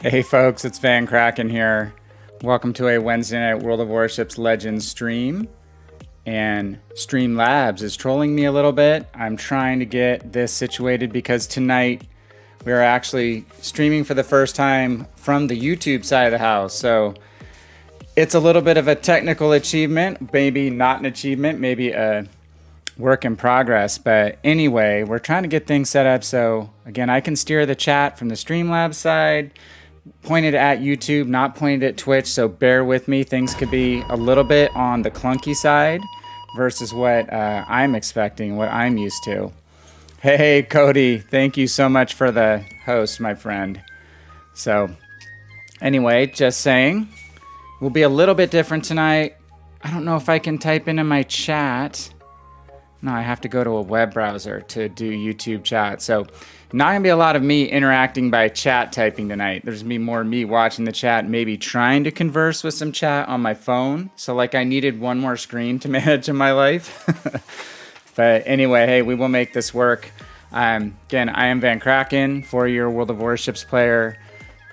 Hey folks, it's VannKraken here. Welcome to a Wednesday night World of Warships Legends stream. And Streamlabs is trolling me a little bit. I'm trying to get this situated because tonight we are actually streaming for the first time from the YouTube side of the house. So it's a little bit of a technical achievement, maybe not an achievement, maybe a work in progress. But anyway, we're trying to get things set up so, again, I can steer the chat from the Streamlabs side, pointed at YouTube, not pointed at Twitch, so bear with me. Things could be a little bit on the clunky side versus what I'm expecting, what I'm used to. Hey, Cody, thank you so much for the host, my friend. So, anyway, just saying, we'll be a little bit different tonight. I don't know if I can type into my chat. No, I have to go to a web browser to do YouTube chat. So not going to be a lot of me interacting by chat typing tonight. There's going to be more me watching the chat, maybe trying to converse with some chat on my phone. So like I needed one more screen to manage in my life. But anyway, hey, we will make this work. Again, I am VannKraken, 4-year World of Warships player,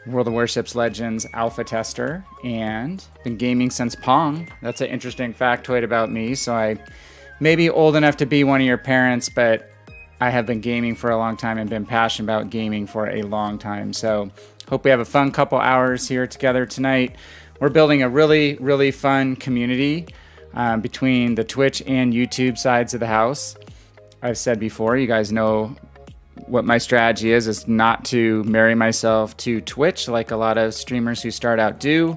World of Warships Legends alpha tester, and been gaming since Pong. That's an interesting factoid about me. So I may be old enough to be one of your parents, but I have been gaming for a long time and been passionate about gaming for a long time. So hope we have a fun couple hours here together tonight. We're building a really, really fun community between the Twitch and YouTube sides of the house. I've said before, you guys know what my strategy is not to marry myself to Twitch like a lot of streamers who start out do.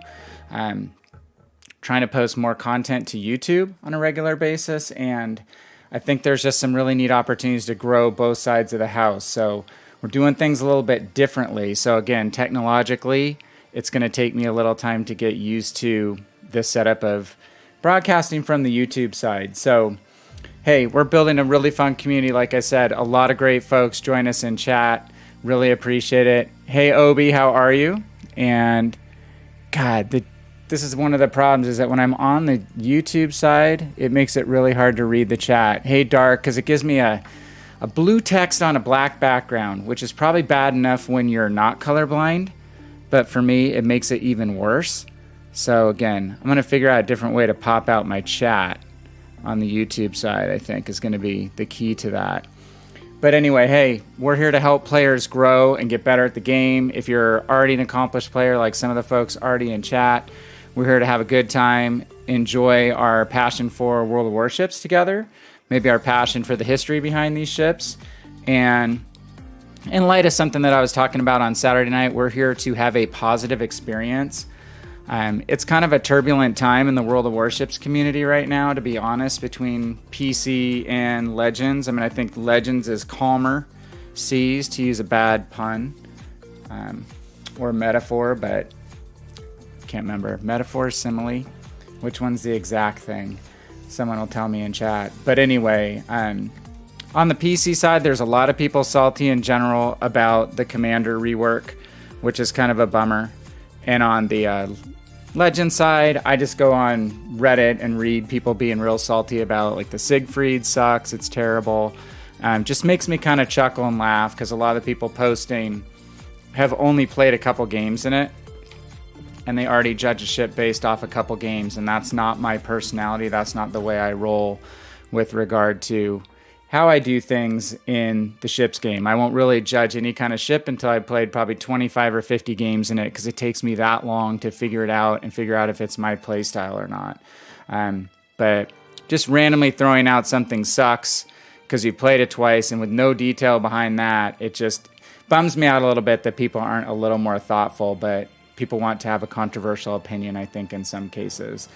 Trying to post more content to YouTube on a regular basis, and I think there's just some really neat opportunities to grow both sides of the house. So we're doing things a little bit differently. So again, technologically, it's going to take me a little time to get used to this setup of broadcasting from the YouTube side. So hey, we're building a really fun community. Like I said, a lot of great folks join us in chat. Really appreciate it. Hey, Obi, how are you? And God, this is one of the problems, is that when I'm on the YouTube side, it makes it really hard to read the chat. Hey, Dark, because it gives me a blue text on a black background, which is probably bad enough when you're not colorblind, but for me, it makes it even worse. So again, I'm going to figure out a different way to pop out my chat on the YouTube side, I think, is going to be the key to that. But anyway, hey, we're here to help players grow and get better at the game. If you're already an accomplished player, like some of the folks already in chat, we're here to have a good time, enjoy our passion for World of Warships together, maybe our passion for the history behind these ships. And in light of something that I was talking about on Saturday night, we're here to have a positive experience. It's kind of a turbulent time in the World of Warships community right now, to be honest, between PC and Legends. I mean, I think Legends is calmer seas, to use a bad pun or metaphor, but can't remember. Metaphor, simile, which one's the exact thing? Someone will tell me in chat. But anyway, on the PC side, there's a lot of people salty in general about the Commander rework, which is kind of a bummer. And on the Legend side, I just go on Reddit and read people being real salty about, like, the Siegfried sucks, it's terrible. Just makes me kind of chuckle and laugh, because a lot of people posting have only played a couple games in it, and they already judge a ship based off a couple games, and that's not my personality. That's not the way I roll with regard to how I do things in the ships game. I won't really judge any kind of ship until I played probably 25 or 50 games in it, because it takes me that long to figure it out and figure out if it's my playstyle or not. But just randomly throwing out something sucks because you played it twice, and with no detail behind that, it just bums me out a little bit that people aren't a little more thoughtful. But people want to have a controversial opinion, I think, in some cases.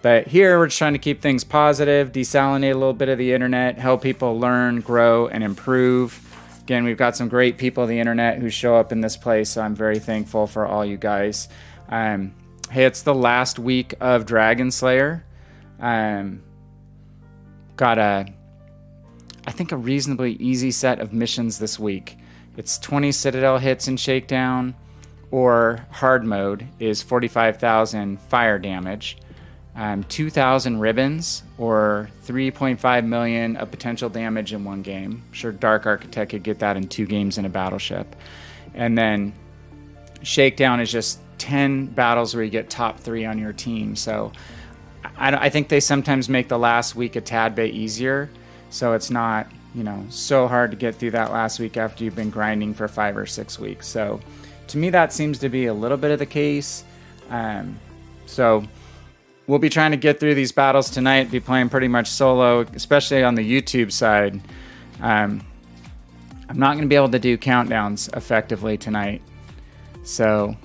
But here, we're just trying to keep things positive, desalinate a little bit of the internet, help people learn, grow, and improve. Again, we've got some great people on the internet who show up in this place, so I'm very thankful for all you guys. Hey, it's the last week of Dragonslayer. Got I think, a reasonably easy set of missions this week. It's 20 Citadel hits in Shakedown, or hard mode is 45,000 fire damage, 2,000 ribbons, or 3.5 million of potential damage in one game. I'm sure Dark Architect could get that in 2 games in a battleship. And then Shakedown is just 10 battles where you get top 3 on your team. So I think they sometimes make the last week a tad bit easier. So it's not, you know, so hard to get through that last week after you've been grinding for 5 or 6 weeks. So to me, that seems to be a little bit of the case. So we'll be trying to get through these battles tonight, be playing pretty much solo, especially on the YouTube side. I'm not going to be able to do countdowns effectively tonight. So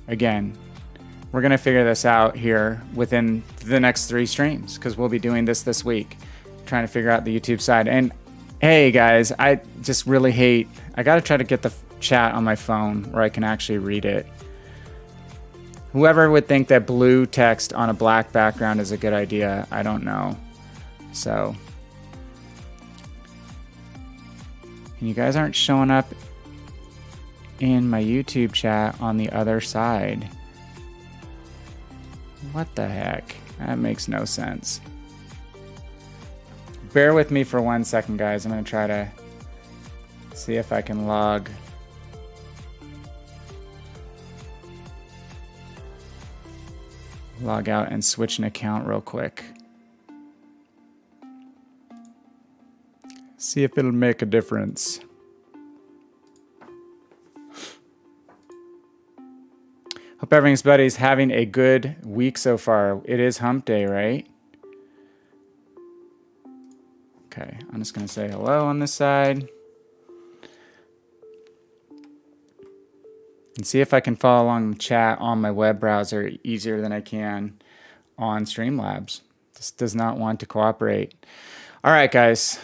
again, we're going to figure this out here within the next 3 streams, because we'll be doing this week, trying to figure out the YouTube side. And hey guys, I just really hate, I got to try to get the chat on my phone where I can actually read it. Whoever would think that blue text on a black background is a good idea, I don't know. So, and you guys aren't showing up in my YouTube chat on the other side. What the heck? That makes no sense. Bear with me for 1 second, guys. I'm going to try to see if I can log out and switch an account real quick. See if it'll make a difference. Hope everybody's having a good week so far. It is hump day, right? Okay, I'm just going to say hello on this side. And see if I can follow along the chat on my web browser easier than I can on Streamlabs. This does not want to cooperate. All right, guys.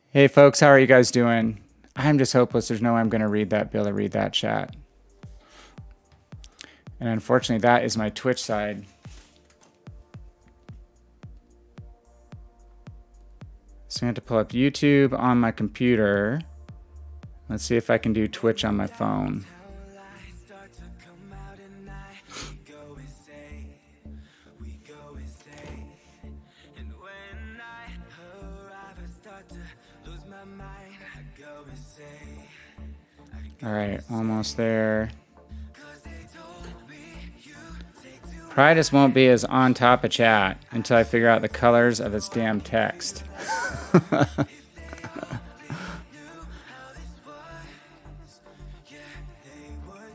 Hey, folks, how are you guys doing? I'm just hopeless. There's no way I'm going to be able to read that chat. And unfortunately, that is my Twitch side. So I have to pull up YouTube on my computer. Let's see if I can do Twitch on my phone. All right, almost there. Probably just won't be as on top of chat until I figure out the colors of its damn text.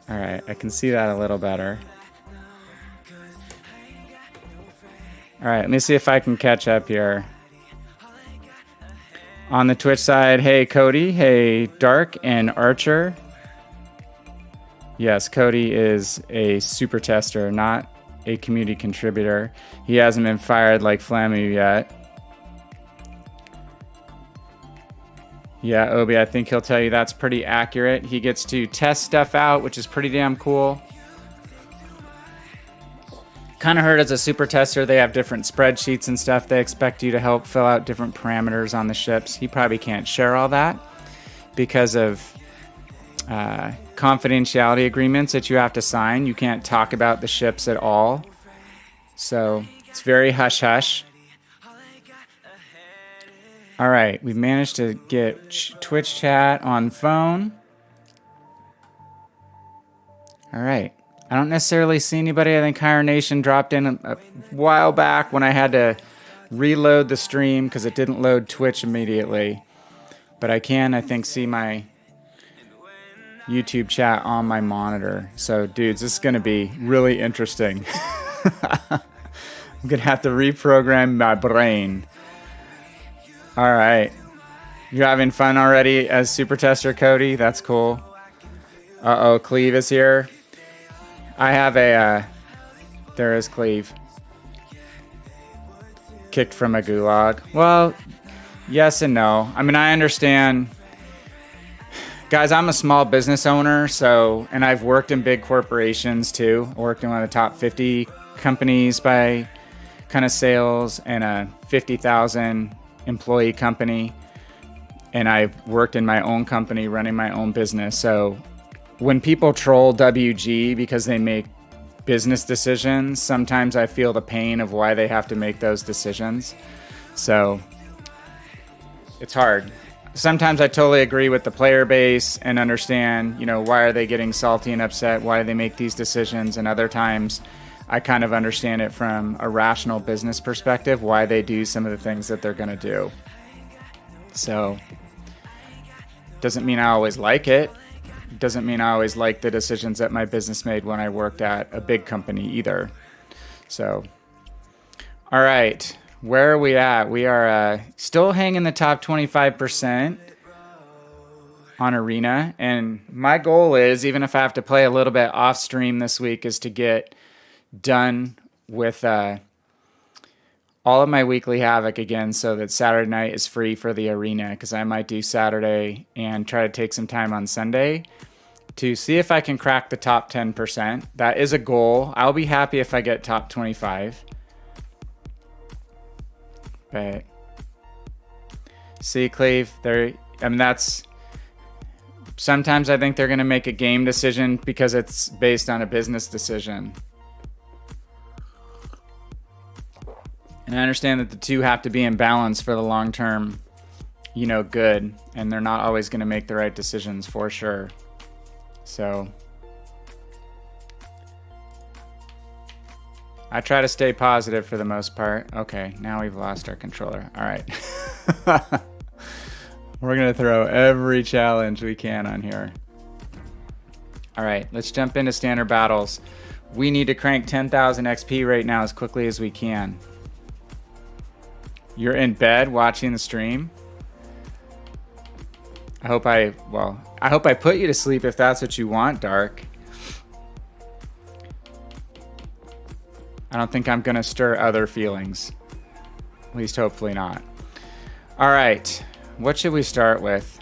All right, I can see that a little better. All right, let me see if I can catch up here. On the Twitch side, hey Cody, hey Dark and Archer. Yes, Cody is a super tester, not a community contributor. He hasn't been fired like Flamu yet. Yeah, Obi, I think he'll tell you that's pretty accurate. He gets to test stuff out, which is pretty damn cool. Kind of heard as a super tester, they have different spreadsheets and stuff. They expect you to help fill out different parameters on the ships. He probably can't share all that because of confidentiality agreements that you have to sign. You can't talk about the ships at all. So it's very hush-hush. All right, we've managed to get Twitch chat on phone. All right. I don't necessarily see anybody. I think Higher Nation dropped in a while back when I had to reload the stream because it didn't load Twitch immediately. But I can, I think, see my YouTube chat on my monitor. So, dudes, this is going to be really interesting. I'm going to have to reprogram my brain. All right. You're having fun already as Super Tester, Cody? That's cool. Uh-oh, Cleve is here. I have a... there is Cleve. Kicked from a gulag. Well, yes and no. I mean, I understand. Guys, I'm a small business owner, so... and I've worked in big corporations, too. I worked in one of the top 50 companies by kind of sales and a 50,000... employee company, and I've worked in my own company running my own business. So when people troll WG because they make business decisions, sometimes I feel the pain of why they have to make those decisions. So it's hard. sometimes I totally agree with the player base and understand, you know, why are they getting salty and upset? Why do they make these decisions? And other times I kind of understand it from a rational business perspective, why they do some of the things that they're going to do. So doesn't mean I always like it. Doesn't mean I always like the decisions that my business made when I worked at a big company either. So, all right. Where are we at? We are still hanging the top 25% on Arena. And my goal is, even if I have to play a little bit off stream this week, is to get done with all of my weekly Havoc again so that Saturday night is free for the Arena, because I might do Saturday and try to take some time on Sunday to see if I can crack the top 10%. That is a goal. I'll be happy if I get top 25. But see, Cleve, that's sometimes I think they're going to make a game decision because it's based on a business decision. And I understand that the two have to be in balance for the long term, you know, good. And they're not always going to make the right decisions for sure. So I try to stay positive for the most part. Okay, now we've lost our controller. All right. We're going to throw every challenge we can on here. All right, let's jump into standard battles. We need to crank 10,000 XP right now as quickly as we can. You're in bed watching the stream? I hope I put you to sleep if that's what you want, Dark. I don't think I'm going to stir other feelings. At least hopefully not. All right. What should we start with?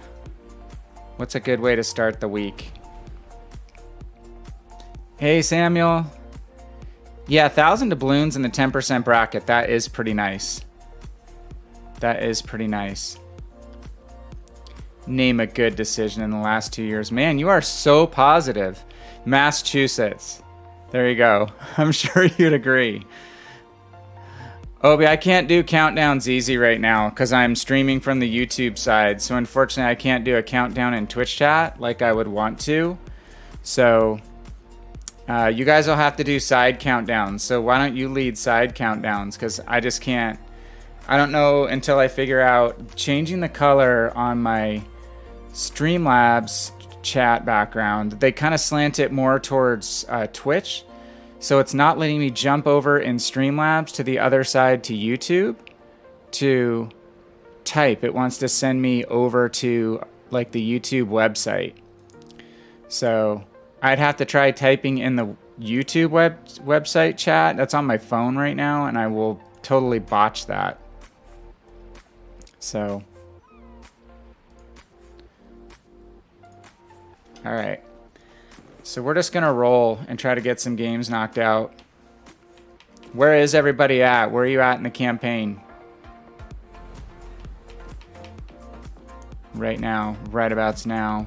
What's a good way to start the week? Hey, Samuel. Yeah, 1,000 doubloons in the 10% bracket. That is pretty nice. That is pretty nice. Name a good decision in the last 2 years. Man, you are so positive. Massachusetts. There you go. I'm sure you'd agree. Obi, I can't do countdowns easy right now because I'm streaming from the YouTube side. So unfortunately, I can't do a countdown in Twitch chat like I would want to. So you guys will have to do side countdowns. So why don't you lead side countdowns? Because I just can't. I don't know until I figure out changing the color on my Streamlabs chat background. They kind of slant it more towards Twitch. So it's not letting me jump over in Streamlabs to the other side to YouTube to type. It wants to send me over to like the YouTube website. So I'd have to try typing in the YouTube website chat. That's on my phone right now, and I will totally botch that. So, all right. So we're just going to roll and try to get some games knocked out. Where is everybody at? Where are you at in the campaign? Right now, right abouts now.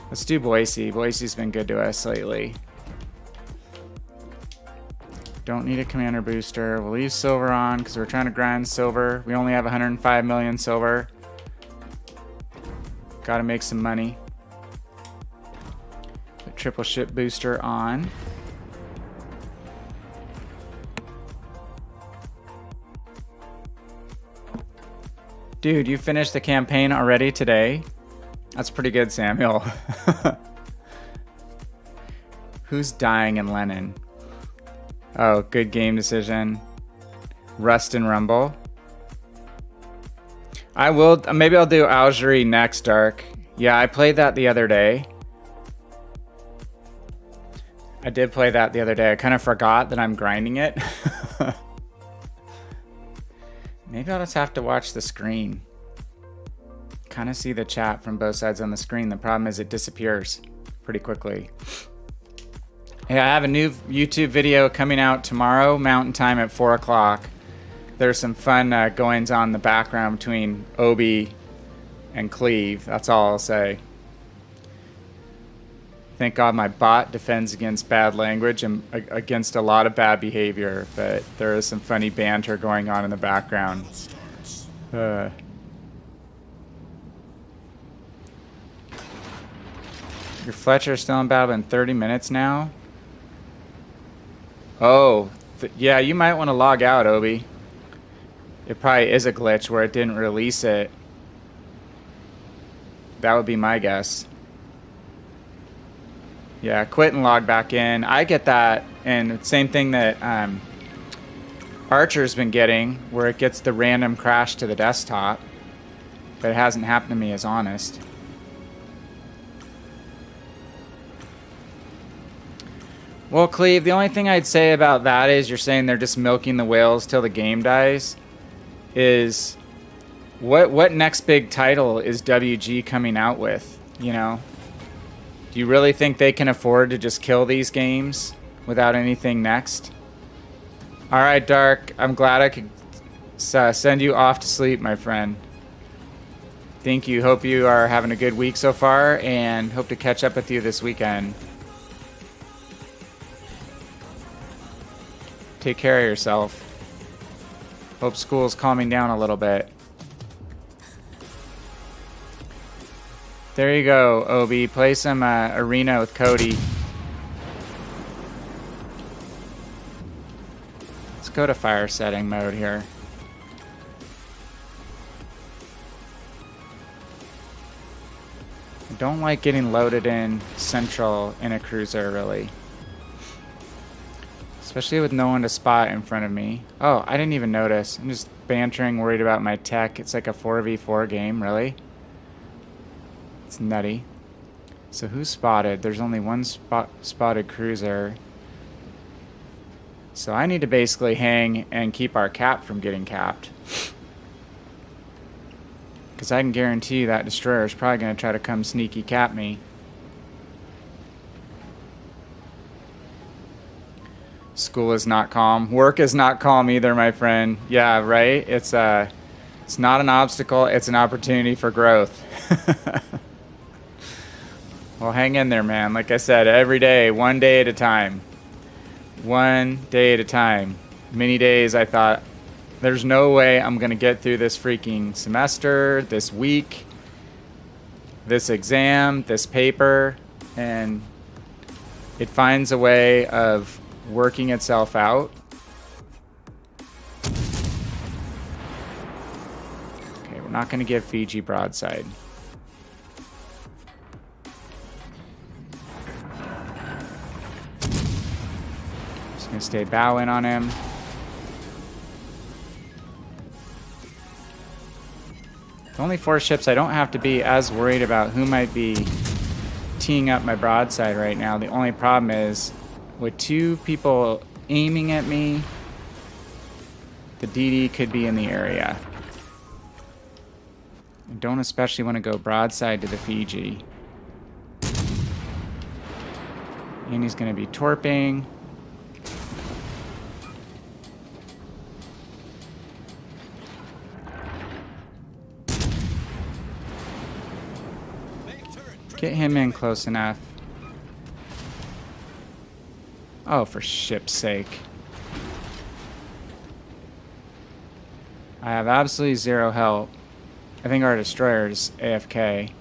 Let's do Boise. Boise's been good to us lately. Don't need a commander booster. We'll leave silver on because we're trying to grind silver. We only have 105 million silver. Got to make some money. Put triple ship booster on. Dude, you finished the campaign already today? That's pretty good, Samuel. Who's dying in Lenin? Oh, good game decision. Rust and Rumble. I will. Maybe I'll do Algerie next, Dark. Yeah, I played that the other day. I did play that the other day. I kind of forgot that I'm grinding it. Maybe I'll just have to watch the screen. Kind of see the chat from both sides on the screen. The problem is it disappears pretty quickly. Hey, I have a new YouTube video coming out tomorrow, Mountain Time at 4 o'clock. There's some fun goings on in the background between Obi and Cleve. That's all I'll say. Thank God my bot defends against bad language and against a lot of bad behavior, but there is some funny banter going on in the background. Your Fletcher's still in battle in 30 minutes now? Oh, yeah, you might want to log out, Obi. It probably is a glitch where it didn't release it. That would be my guess. Yeah, quit and log back in. I get that, and same thing that Archer's been getting, where it gets the random crash to the desktop. But it hasn't happened to me as honest. Well, Cleve, the only thing I'd say about that is you're saying they're just milking the whales till the game dies. Is what next big title is WG coming out with, you know? Do you really think they can afford to just kill these games without anything next? All right, Dark, I'm glad I could send you off to sleep, my friend. Thank you. Hope you are having a good week so far, and hope to catch up with you this weekend. Take care of yourself. Hope school's calming down a little bit. There you go, Obi. Play some arena with Cody. Let's go to fire setting mode here. I don't like getting loaded in central in a cruiser, really. Especially with no one to spot in front of me. Oh, I didn't even notice. I'm just bantering, worried about my tech. It's like a 4v4 game, really? It's nutty. So who's spotted? There's only one spotted cruiser. So I need to basically hang and keep our cap from getting capped. Because I can guarantee you that destroyer is probably going to try to come sneaky cap me. School is not calm. Work is not calm either, my friend. Yeah, right? It's not an obstacle. It's an opportunity for growth. Well, hang in there, man. Like I said, every day, one day at a time. One day at a time. Many days I thought, there's no way I'm going to get through this freaking semester, this week, this exam, this paper, and it finds a way of working itself out. Okay, we're not going to give Fiji broadside. Just going to stay bowing on him. The only 4 ships I don't have to be as worried about who might be teeing up my broadside right now. The only problem is with 2 people aiming at me, the DD could be in the area. I don't especially want to go broadside to the Fiji. And he's going to be torping. Get him in close enough. Oh, for ship's sake. I have absolutely 0 help. I think our destroyer's AFK.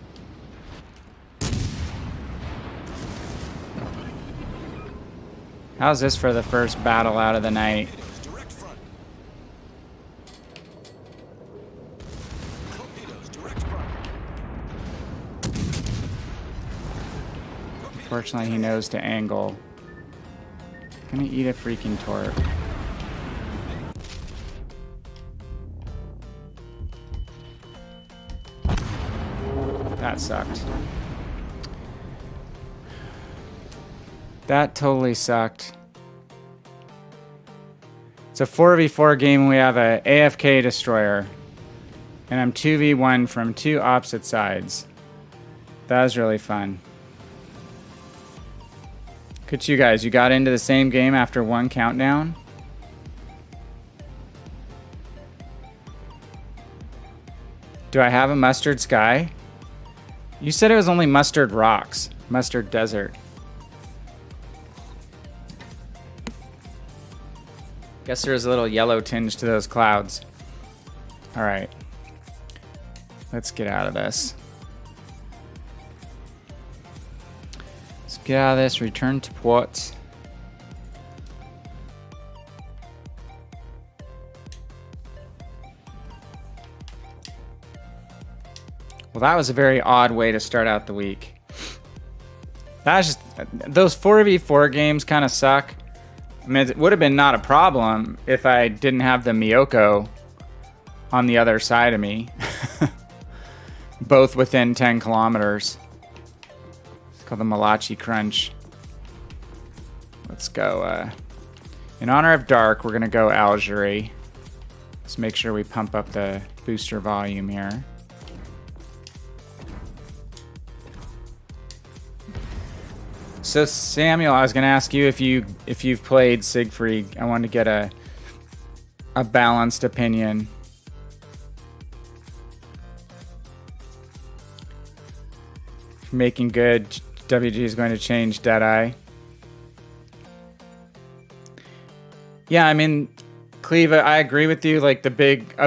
How's this for the first battle out of the night? Unfortunately, he knows to angle. Gonna eat a freaking torp. That sucked. That totally sucked. It's a 4v4 game and we have a AFK destroyer. And I'm 2v1 from 2 opposite sides. That was really fun. Look at you guys. You got into the same game after 1 countdown? Do I have a mustard sky? You said it was only mustard rocks. Mustard desert. Guess there's a little yellow tinge to those clouds. Alright. Let's get out of this. Let's get out of this, return to port. Well, that was a very odd way to start out the week. That's just, those 4v4 games kind of suck. I mean, it would have been not a problem if I didn't have the Miyoko on the other side of me. Both within 10 kilometers. It's called the Malachi Crunch. Let's go. In honor of Dark, we're going to go Algerie. Let's make sure we pump up the booster volume here. So Samuel, I was going to ask you if you've played Siegfried. I wanted to get a balanced opinion. Making good. WG is going to change Deadeye. Yeah, I mean, Cleve, I agree with you. Like a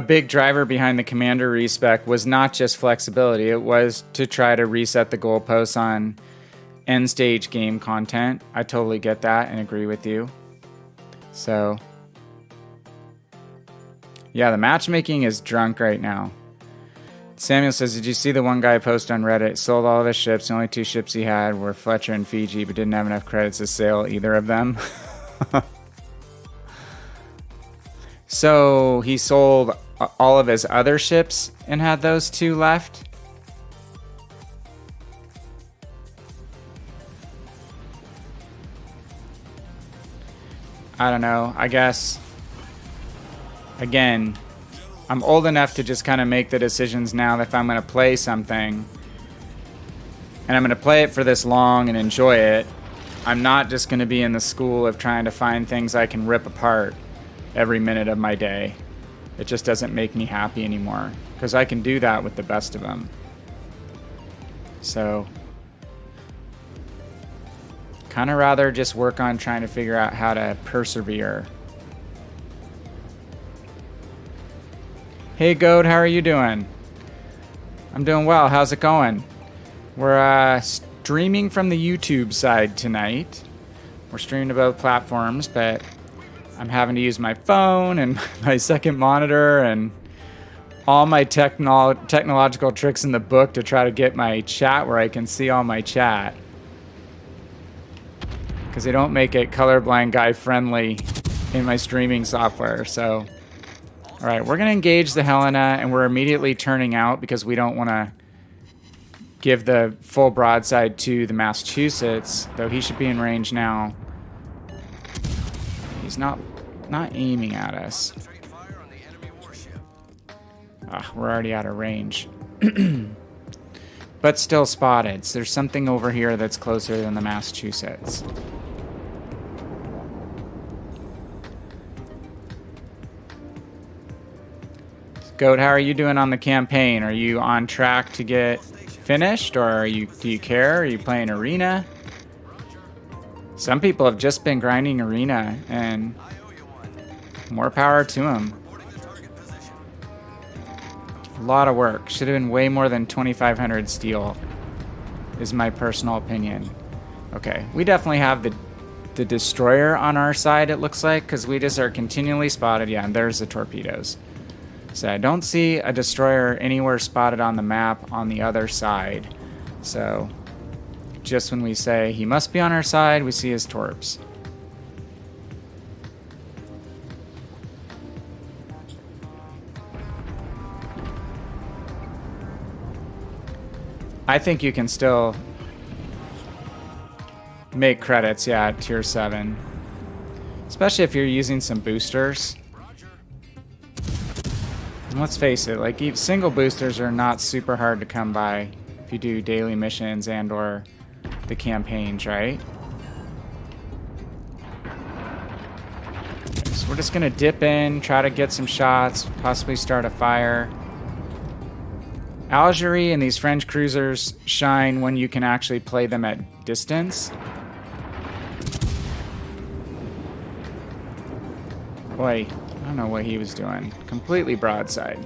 big driver behind the commander respec was not just flexibility. It was to try to reset the goalposts on end stage game content. I totally get that and agree with you. So, yeah, the matchmaking is drunk right now. Samuel says, did you see the one guy post on Reddit? Sold all of his ships. The only 2 ships he had were Fletcher and Fiji, but didn't have enough credits to sail either of them. So he sold all of his other ships and had those 2 left? I don't know. I guess, again, I'm old enough to just kind of make the decisions now that if I'm going to play something and I'm going to play it for this long and enjoy it, I'm not just going to be in the school of trying to find things I can rip apart every minute of my day. It just doesn't make me happy anymore because I can do that with the best of them. So, kind of rather just work on trying to figure out how to persevere. Hey Goat, how are you doing? I'm doing well. How's it going? We're streaming from the YouTube side tonight. We're streaming to both platforms, but I'm having to use my phone and my second monitor and all my technological tricks in the book to try to get my chat where I can see all my chat. Because they don't make it colorblind guy friendly in my streaming software, so... Alright, we're going to engage the Helena, and we're immediately turning out because we don't want to give the full broadside to the Massachusetts, though he should be in range now. He's not aiming at us. We're already out of range. But still spotted, so there's something over here that's closer than the Massachusetts. Goat, how are you doing on the campaign? Are you on track to get finished, or do you care? Are you playing arena? Some people have just been grinding arena, and more power to them. A lot of work. Should have been way more than 2,500 steel, is my personal opinion. Okay, we definitely have the destroyer on our side, it looks like, because we just are continually spotted. Yeah, and there's the torpedoes. So I don't see a destroyer anywhere spotted on the map on the other side. So just when we say he must be on our side, we see his torps. I think you can still make credits, yeah, at tier 7. Especially if you're using some boosters. And let's face it, like single boosters are not super hard to come by if you do daily missions and or the campaigns, right? Okay, so we're just gonna dip in, try to get some shots, possibly start a fire. Algerie and these French cruisers shine when you can actually play them at distance. Boy, I don't know what he was doing. Completely broadside.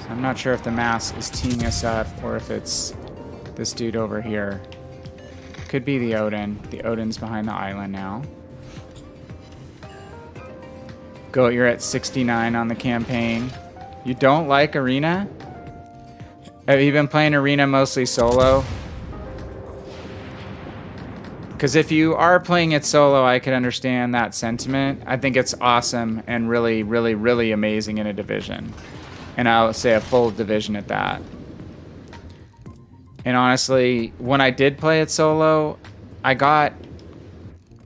So I'm not sure if the mass is teeing us up or if it's this dude over here. Could be the Odin. The Odin's behind the island now. Goat, you're at 69 on the campaign. You don't like Arena? Have you been playing Arena mostly solo? Because if you are playing it solo, I could understand that sentiment. I think it's awesome and really, really, really amazing in a division. And I'll say a full division at that. And honestly, when I did play it solo, I got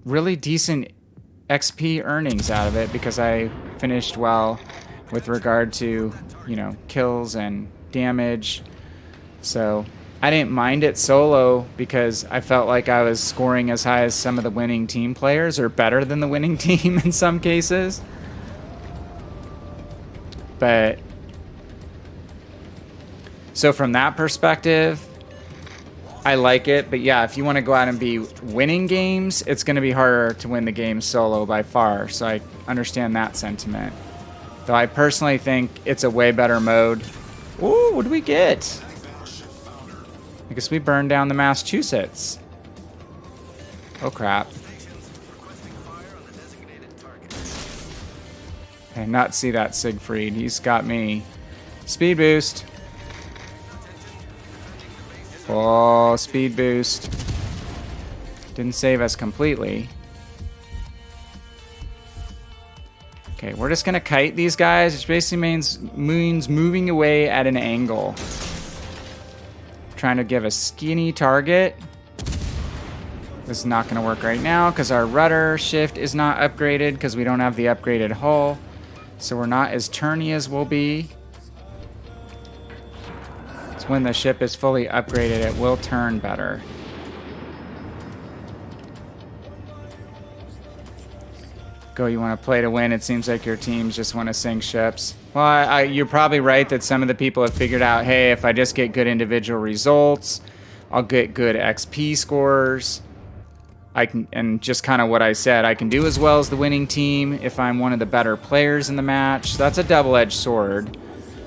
really decent XP earnings out of it because I finished well with regard to, you know, kills and damage. So I didn't mind it solo because I felt like I was scoring as high as some of the winning team players, or better than the winning team in some cases. But so from that perspective, I like it. But yeah, if you want to go out and be winning games, it's going to be harder to win the game solo by far. So I understand that sentiment. Though I personally think it's a way better mode. Ooh, what do we get? I guess we burned down the Massachusetts. Oh crap. I did not see that Siegfried. He's got me. Speed boost. Oh, speed boost. Didn't save us completely. Okay, we're just gonna kite these guys, which basically means moving away at an angle. Trying to give a skinny target. This is not gonna work right now because our rudder shift is not upgraded because we don't have the upgraded hull. So we're not as turny as we'll be. So when the ship is fully upgraded, it will turn better. Go, you want to play to win? It seems like your teams just want to sink ships. Well, you're probably right that some of the people have figured out, hey, if I just get good individual results, I'll get good XP scores. I can, and just kind of what I said, I can do as well as the winning team if I'm one of the better players in the match. So that's a double-edged sword,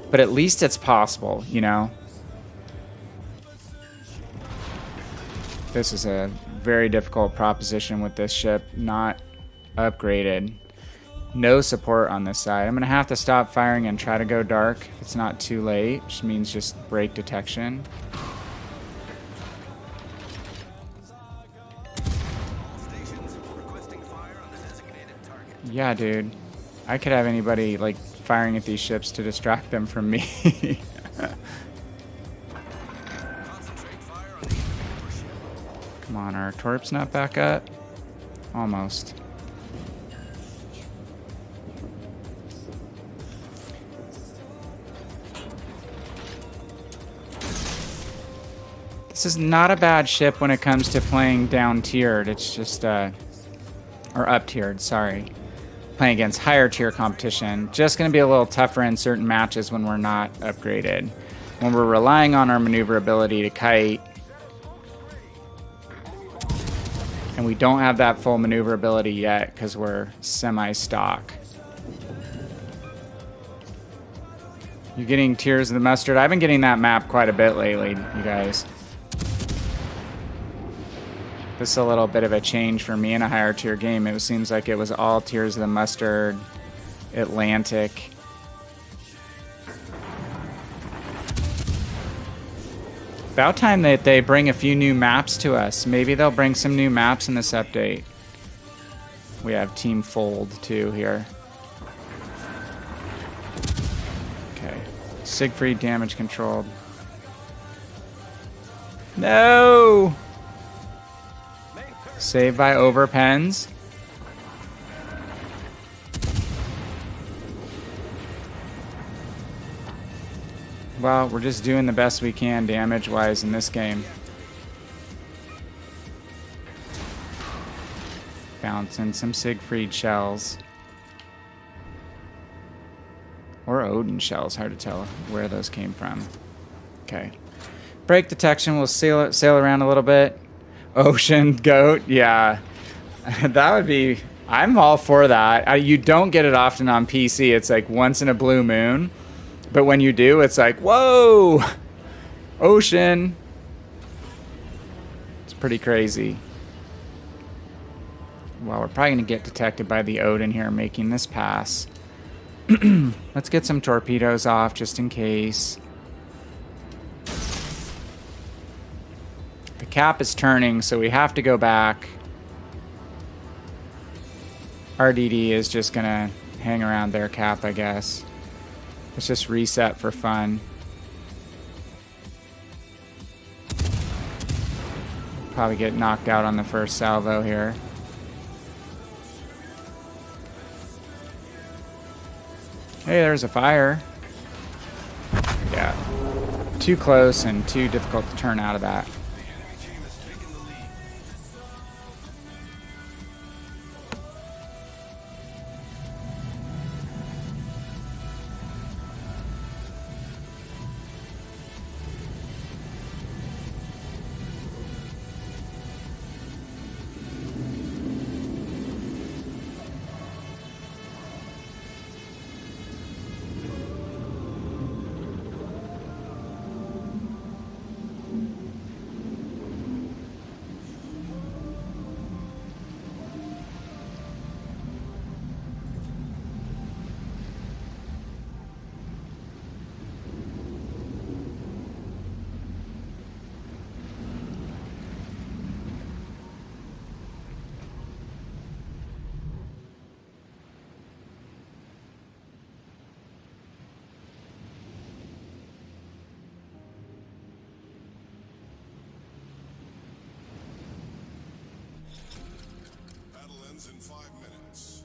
but at least it's possible, you know? This is a very difficult proposition with this ship, not upgraded. No support on this side. I'm gonna have to stop firing and try to go dark if it's not too late, which means just break detection. Yeah, dude. I could have anybody like firing at these ships to distract them from me. Come on, our torp's not back up? Almost. This is not a bad ship when it comes to playing down tiered. It's just, or up tiered, sorry. Playing against higher tier competition. Just going to be a little tougher in certain matches when we're not upgraded. When we're relying on our maneuverability to kite, and we don't have that full maneuverability yet because we're semi-stock. You're getting Tears of the Mustard. I've been getting that map quite a bit lately, you guys. This is a little bit of a change for me in a higher tier game. It seems like it was all Tears of the Mustard, Atlantic. About time that they bring a few new maps to us. Maybe they'll bring some new maps in this update. We have Team Fold too here. Okay. Siegfried damage controlled. No! Saved by overpens. Well, we're just doing the best we can damage-wise in this game. Bouncing some Siegfried shells. Or Odin shells, hard to tell where those came from. Okay. Break detection, we'll sail around a little bit. Ocean goat, yeah. That would be... I'm all for that. You don't get it often on PC. It's like once in a blue moon. But when you do, it's like, whoa, ocean. It's pretty crazy. Well, we're probably going to get detected by the Odin here making this pass. Let's get some torpedoes off just in case. The cap is turning, so we have to go back. RDD is just going to hang around their cap, I guess. Let's just reset for fun. Probably get knocked out on the first salvo here. Hey, there's a fire. Yeah. Too close and too difficult to turn out of that. In 5 minutes.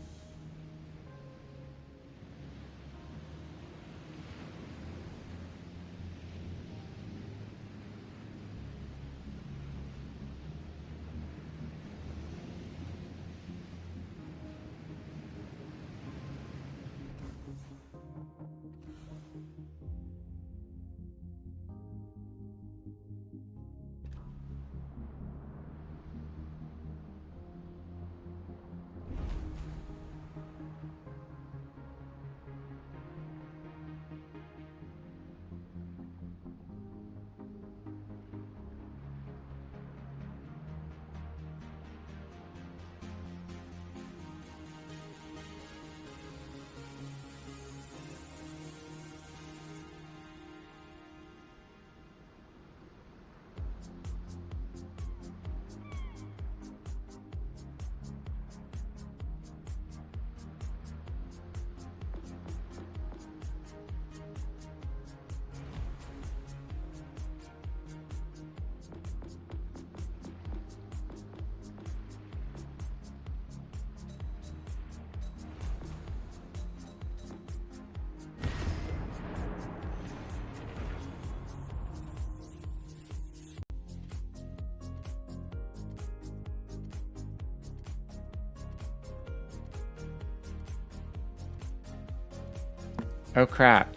Oh crap.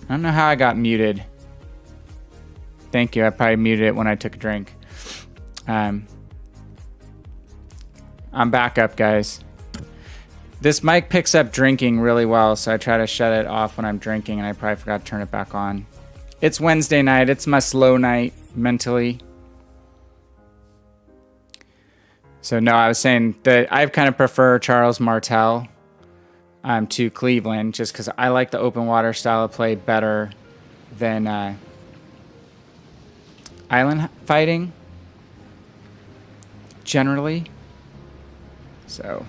I don't know how I got muted. Thank you. I probably muted it when I took a drink. I'm back up, guys. This mic picks up drinking really well, so I try to shut it off when I'm drinking, and I probably forgot to turn it back on. It's Wednesday night. It's my slow night mentally. So no, I was saying that I kind of prefer Charles Martel to Cleveland, just because I like the open water style of play better than island fighting generally. So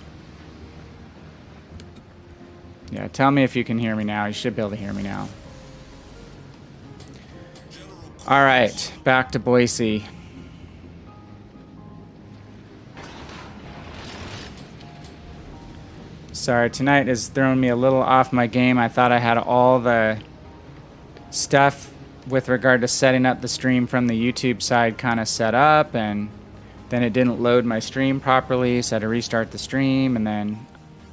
yeah, tell me if you can hear me now. You should be able to hear me now. All right, back to Boise. Sorry, tonight is throwing me a little off my game. I thought I had all the stuff with regard to setting up the stream from the YouTube side kind of set up, and then it didn't load my stream properly, so I had to restart the stream, and then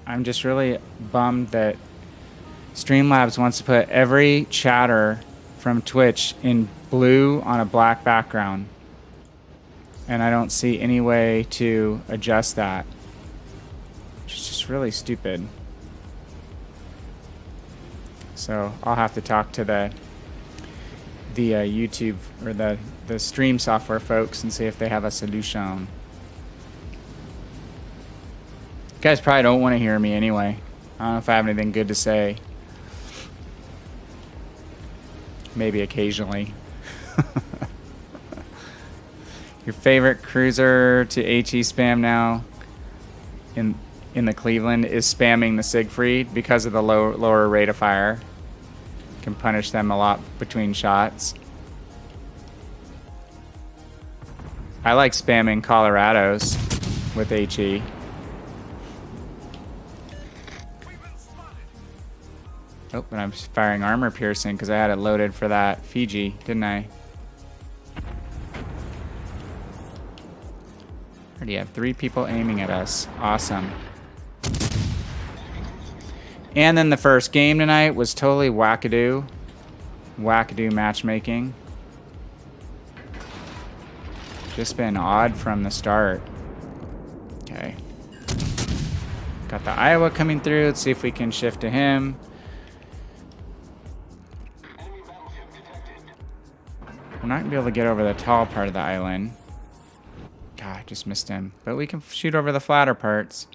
I'm just really bummed that Streamlabs wants to put every chatter from Twitch in blue on a black background, and I don't see any way to adjust that. It's just really stupid. So I'll have to talk to the YouTube or the stream software folks and see if they have a solution. You guys probably don't want to hear me anyway. I don't know if I have anything good to say. Maybe occasionally. Your favorite cruiser to HE spam now in the Cleveland is spamming the Siegfried because of the lower rate of fire. Can punish them a lot between shots. I like spamming Colorados with HE. Oh, but I'm firing armor piercing because I had it loaded for that Fiji, didn't I? Already have 3 people aiming at us. Awesome. And then the first game tonight was totally wackadoo. Wackadoo matchmaking. Just been odd from the start. Okay. Got the Iowa coming through. Let's see if we can shift to him. We're not gonna be able to get over the tall part of the island. God, I just missed him. But we can shoot over the flatter parts.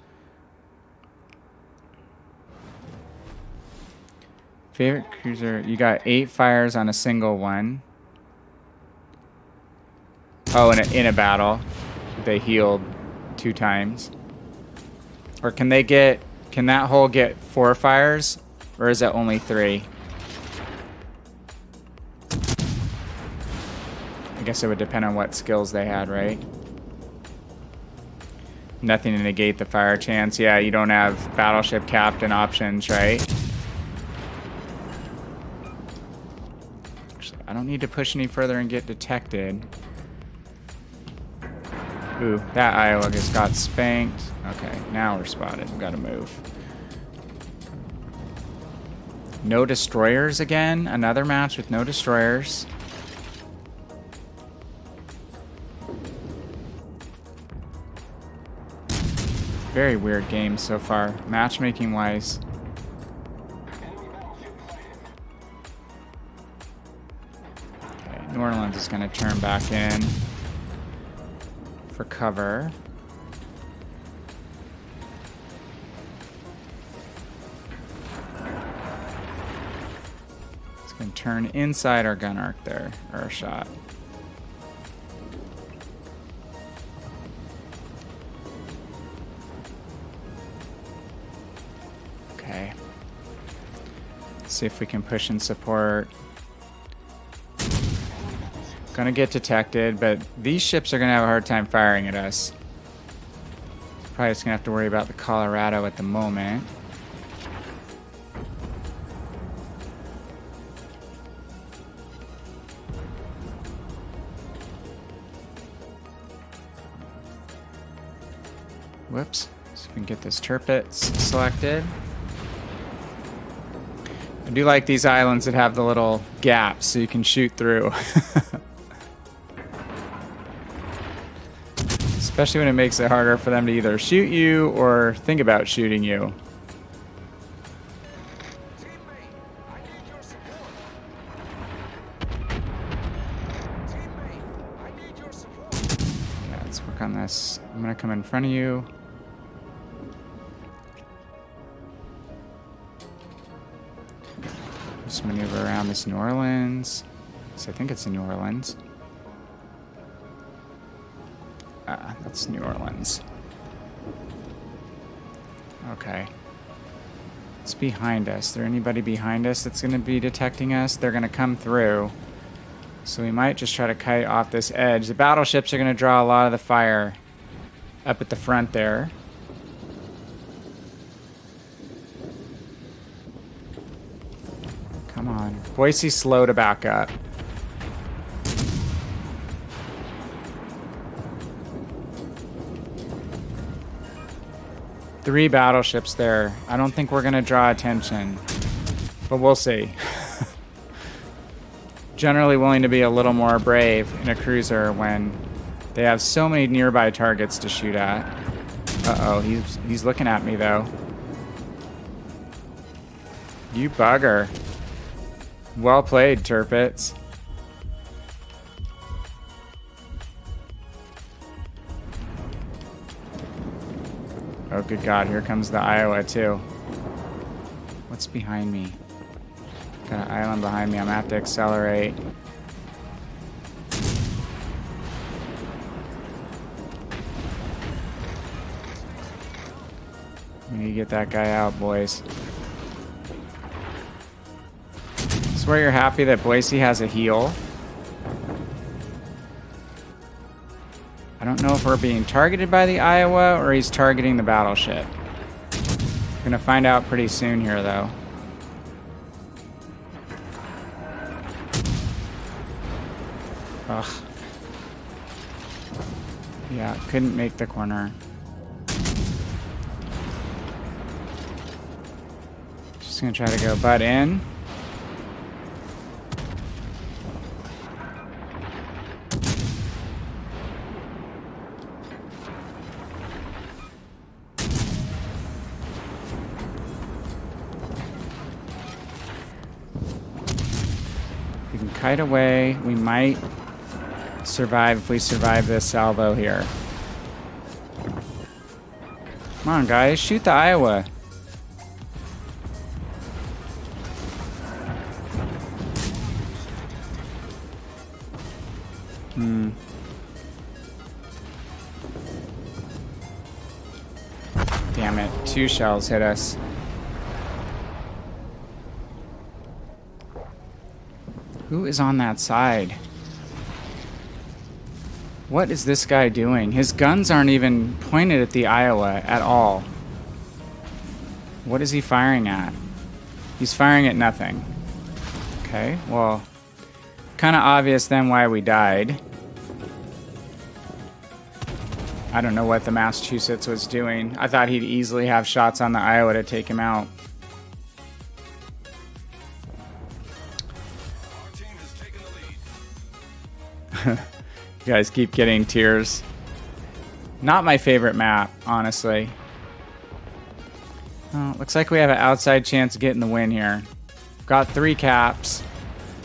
Favorite cruiser. You got 8 fires on a single one. Oh, in a battle, they healed 2 times. Or can that hull get 4 fires? Or is it only 3? I guess it would depend on what skills they had, right? Nothing to negate the fire chance. Yeah, you don't have battleship captain options, right? Actually, I don't need to push any further and get detected. Ooh, that Iowa just got spanked. Okay, now we're spotted. We gotta move. No destroyers again. Another match with no destroyers. Very weird game so far, matchmaking wise. Okay, New Orleans is gonna turn back in for cover. It's gonna turn inside our gun arc there, or our shot. Okay. Let's see if we can push and support. Gonna get detected, but these ships are gonna have a hard time firing at us. Probably just gonna have to worry about the Colorado at the moment. Whoops. So we can get this Turpets selected. I do like these islands that have the little gaps so you can shoot through. Especially when it makes it harder for them to either shoot you or think about shooting you. Yeah, let's work on this. I'm gonna come in front of you. Just maneuver around this New Orleans. So I think it's in New Orleans. That's New Orleans. Okay. It's behind us. Is there anybody behind us that's going to be detecting us? They're going to come through. So we might just try to kite off this edge. The battleships are going to draw a lot of the fire up at the front there. Come on. Boise's slow to back up. Three battleships there. I don't think we're going to draw attention, but we'll see. Generally willing to be a little more brave in a cruiser when they have so many nearby targets to shoot at. Uh-oh, he's looking at me though. You bugger. Well played, Turpits. Oh, good God. Here comes the Iowa, too. What's behind me? Got an island behind me. I'm going to have to accelerate. We need to get that guy out, boys. I swear you're happy that Boise has a heal. I don't know if we're being targeted by the Iowa or he's targeting the battleship. Gonna find out pretty soon here, though. Ugh. Yeah, couldn't make the corner. Just gonna try to go butt in. We can kite away. We might survive if we survive this salvo here. Come on, guys. Shoot the Iowa. Damn it. 2 shells hit us. Who is on that side? What is this guy doing? His guns aren't even pointed at the Iowa at all. What is he firing at? He's firing at nothing. Okay, well, kind of obvious then why we died. I don't know what the Massachusetts was doing. I thought he'd easily have shots on the Iowa to take him out. Our team has taken the lead. You guys keep getting tears. Not my favorite map, honestly. Oh, looks like we have an outside chance of getting the win here. Got 3 caps.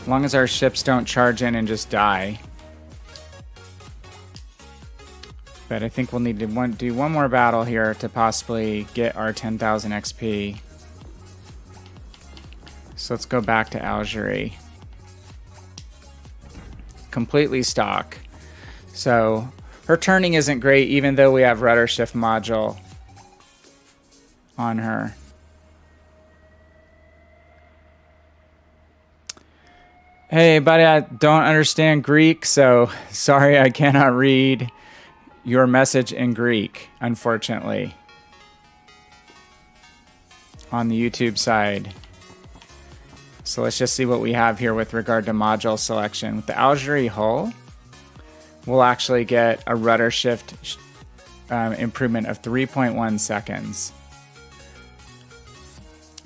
As long as our ships don't charge in and just die. But I think we'll need to do one more battle here to possibly get our 10,000 XP. So let's go back to Algerie. Completely stock. So her turning isn't great even though we have rudder shift module on her. Hey buddy, I don't understand Greek, so sorry I cannot read your message in Greek, unfortunately, on the YouTube side. So let's just see what we have here with regard to module selection. With the Algerie hull, we'll actually get a rudder shift improvement of 3.1 seconds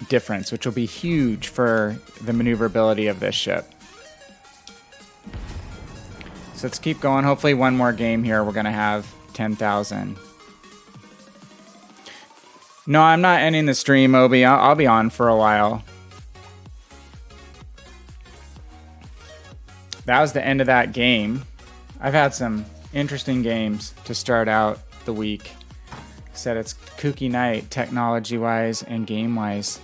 difference, which will be huge for the maneuverability of this ship. So let's keep going. Hopefully one more game here, we're going to have 10,000. No, I'm not ending the stream, Obi. I'll be on for a while. That was the end of that game. I've had some interesting games to start out the week. Said it's kooky night, technology-wise and game-wise.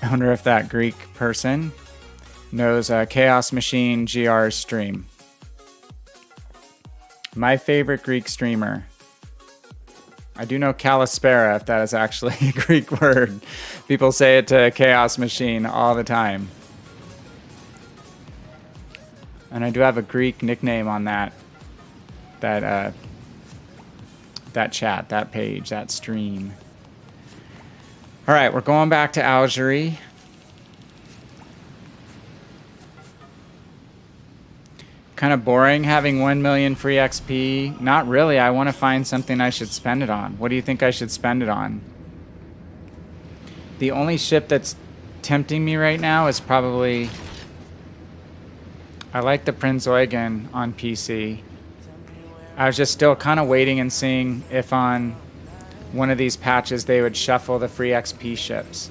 I wonder if that Greek person knows Chaos Machine GR's stream. My favorite Greek streamer. I do know Kalispera, if that is actually a Greek word. People say it to Chaos Machine all the time. And I do have a Greek nickname on that chat, that page, that stream. All right, we're going back to Algerie. Kind of boring having 1 million free XP. Not really. I want to find something I should spend it on. What do you think I should spend it on? The only ship that's tempting me right now is probably I like the Prince Eugen on PC. I was just still kind of waiting and seeing if on one of these patches they would shuffle the free XP ships.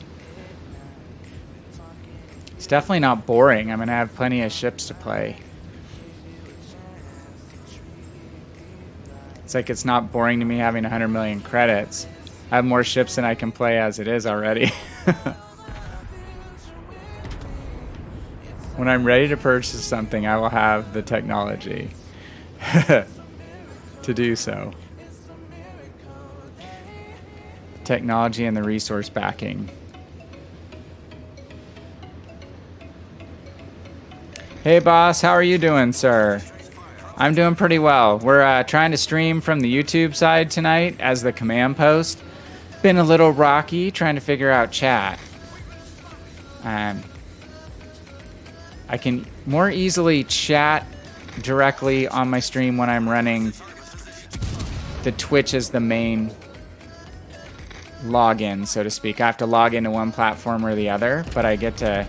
It's definitely not boring. I'm going to have plenty of ships to play. It's like it's not boring to me having 100 million credits. I have more ships than I can play as it is already. When I'm ready to purchase something, I will have the technology to do so. Technology and the resource backing. Hey boss, how are you doing, sir? I'm doing pretty well. We're trying to stream from the YouTube side tonight as the command post. Been a little rocky trying to figure out chat. I can more easily chat directly on my stream when I'm running the Twitch as the main login, so to speak. I have to log into one platform or the other, but I get to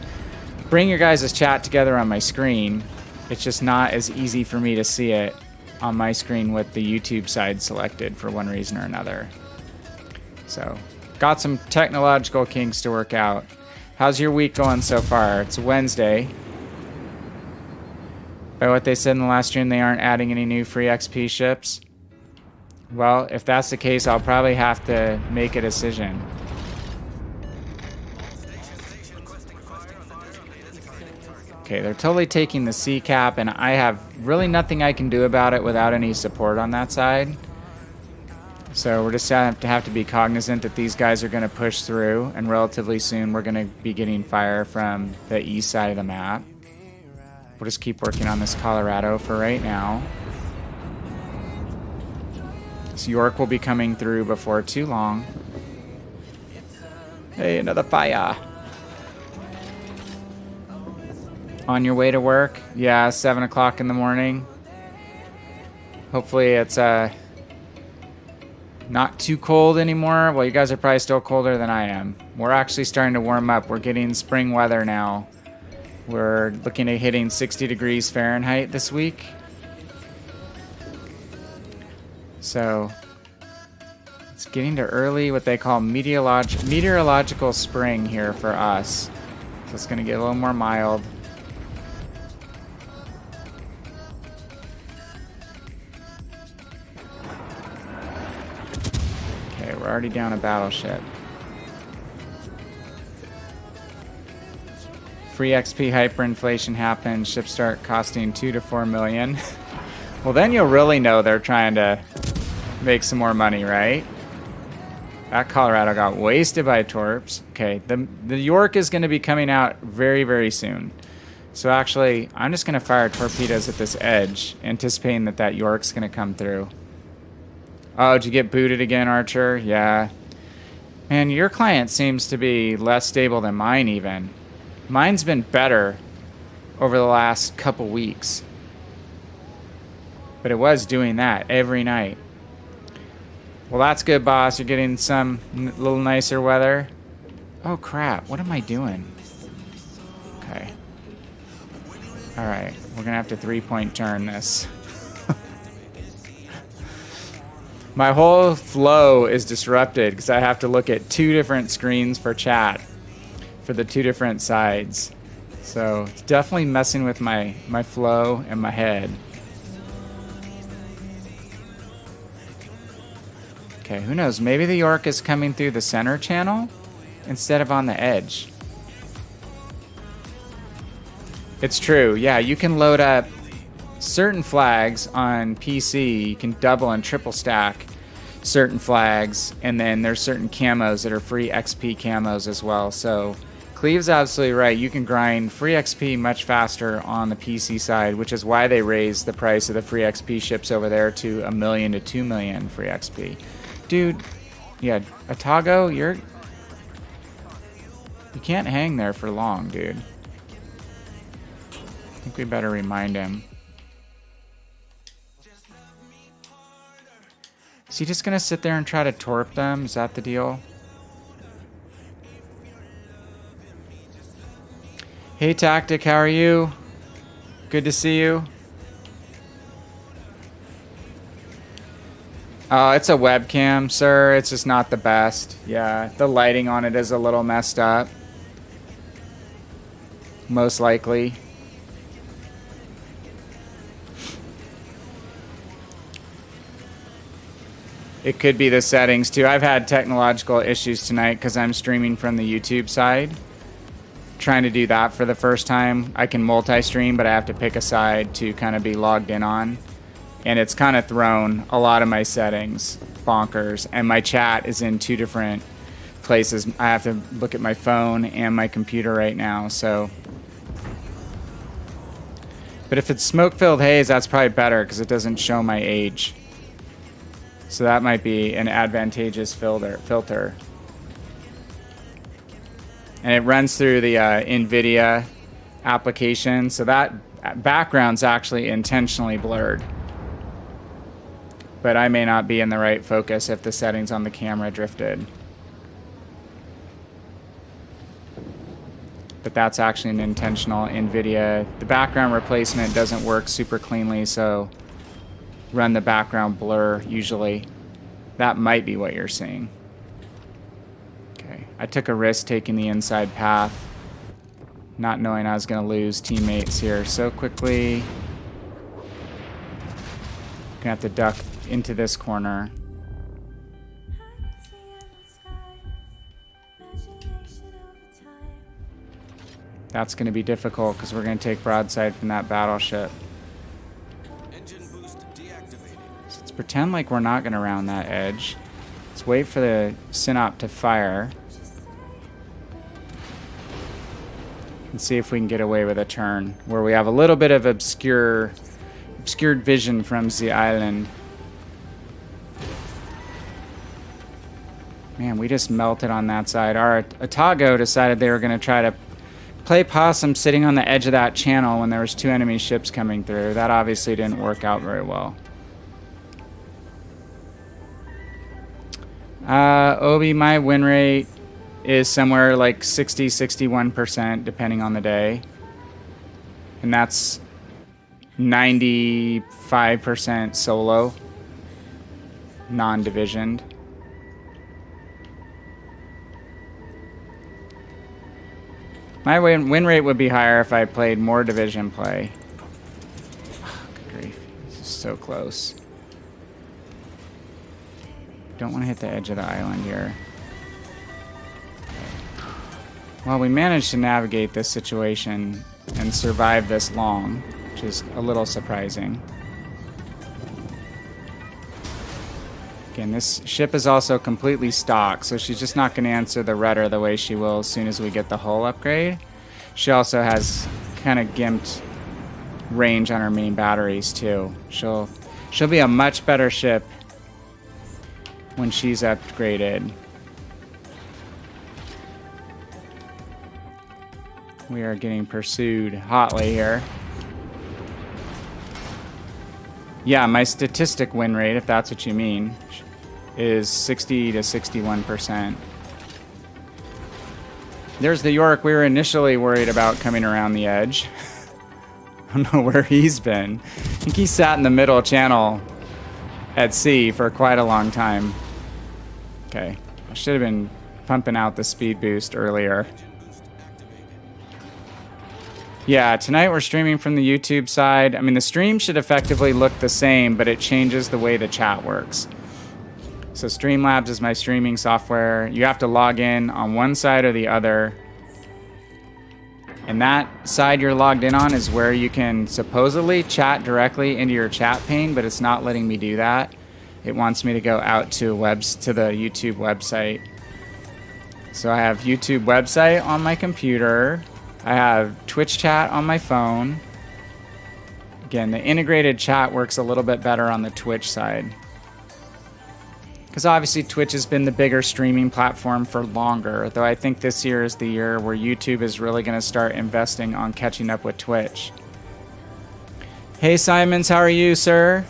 bring your guys' chat together on my screen. It's just not as easy for me to see it on my screen with the YouTube side selected for one reason or another. So, got some technological kinks to work out. How's your week going so far? It's Wednesday. By what they said in the last stream, they aren't adding any new free XP ships. Well, if that's the case, I'll probably have to make a decision. Okay, they're totally taking the C cap, and I have really nothing I can do about it without any support on that side. So we're just have to be cognizant that these guys are going to push through, and relatively soon we're going to be getting fire from the east side of the map. We'll just keep working on this Colorado for right now. So York will be coming through before too long. Hey, another fire. On your way to work? Yeah, 7 o'clock in the morning. Hopefully it's not too cold anymore. Well, you guys are probably still colder than I am. We're actually starting to warm up. We're getting spring weather now. We're looking at hitting 60 degrees Fahrenheit this week. So it's getting to early, what they call meteorological spring here for us. So it's going to get a little more mild. Okay, we're already down a battleship. Free XP hyperinflation happens, ships start costing 2 to 4 million. Well, then you'll really know they're trying to make some more money, right? That Colorado got wasted by torps. Okay, the York is going to be coming out very, very soon. So actually, I'm just going to fire torpedoes at this edge, anticipating that York's going to come through. Oh, did you get booted again, Archer? Yeah. Man, your client seems to be less stable than mine even. Mine's been better over the last couple weeks. But it was doing that every night. Well, that's good, boss. You're getting some little nicer weather. Oh, crap. What am I doing? Okay. Alright. We're going to have to 3-point turn this. My whole flow is disrupted because I have to look at 2 different screens for chat for the 2 different sides. So it's definitely messing with my flow and my head. Okay, who knows? Maybe the York is coming through the center channel instead of on the edge. It's true. Yeah, you can load up certain flags on PC. You can double and triple stack certain flags, and then there's certain camos that are free XP camos as well. So Cleve's absolutely right. You can grind free XP much faster on the PC side, which is why they raised the price of the free XP ships over there to 1 million to 2 million free XP. Dude, yeah, Atago, you can't hang there for long, dude. I think we better remind him. Is he just gonna sit there and try to torp them? Is that the deal? Hey Tactic, how are you? Good to see you. Oh, it's a webcam, sir. It's just not the best. Yeah, the lighting on it is a little messed up. Most likely. It could be the settings too. I've had technological issues tonight because I'm streaming from the YouTube side. Trying to do that for the first time. I can multi-stream, but I have to pick a side to kind of be logged in on. And it's kind of thrown a lot of my settings bonkers. And my chat is in 2 different places. I have to look at my phone and my computer right now, so. But if it's smoke-filled haze, that's probably better because it doesn't show my age. So that might be an advantageous filter. And it runs through the NVIDIA application, so that background's actually intentionally blurred. But I may not be in the right focus if the settings on the camera drifted. But that's actually an intentional NVIDIA. The background replacement doesn't work super cleanly, so run the background blur usually. That might be what you're seeing. Okay, I took a risk taking the inside path, not knowing I was going to lose teammates here so quickly. Gonna have to duck into this corner. That's going to be difficult because we're going to take broadside from that battleship. Engine boost deactivated. So let's pretend like we're not going to round that edge. Let's wait for the synop to fire. And see if we can get away with a turn where we have a little bit of obscured vision from the island. Man, we just melted on that side. Our Otago decided they were going to try to play possum sitting on the edge of that channel when there was 2 enemy ships coming through. That obviously didn't work out very well. Obi, my win rate is somewhere like 60-61% depending on the day. And that's 95% solo, non-divisioned. My win rate would be higher if I played more division play. Oh, good grief. This is so close. Don't want to hit the edge of the island here. Well, we managed to navigate this situation and survive this long, which is a little surprising. Again, this ship is also completely stock, so she's just not going to answer the rudder the way she will as soon as we get the hull upgrade. She also has kind of gimped range on her main batteries too. She'll be a much better ship when she's upgraded. We are getting pursued hotly here. Yeah, my statistic win rate, if that's what you mean, is 60 to 61%. There's the York we were initially worried about coming around the edge. I don't know where he's been. I think he sat in the middle channel at sea for quite a long time. Okay, I should have been pumping out the speed boost earlier. Yeah, tonight we're streaming from the YouTube side. I mean, the stream should effectively look the same, but it changes the way the chat works. So Streamlabs is my streaming software. You have to log in on one side or the other. And that side you're logged in on is where you can supposedly chat directly into your chat pane, but it's not letting me do that. It wants me to go out to the YouTube website. So I have YouTube website on my computer. I have Twitch chat on my phone. Again, the integrated chat works a little bit better on the Twitch side. Because obviously Twitch has been the bigger streaming platform for longer, though I think this year is the year where YouTube is really going to start investing on catching up with Twitch. Hey Simons, how are you, sir?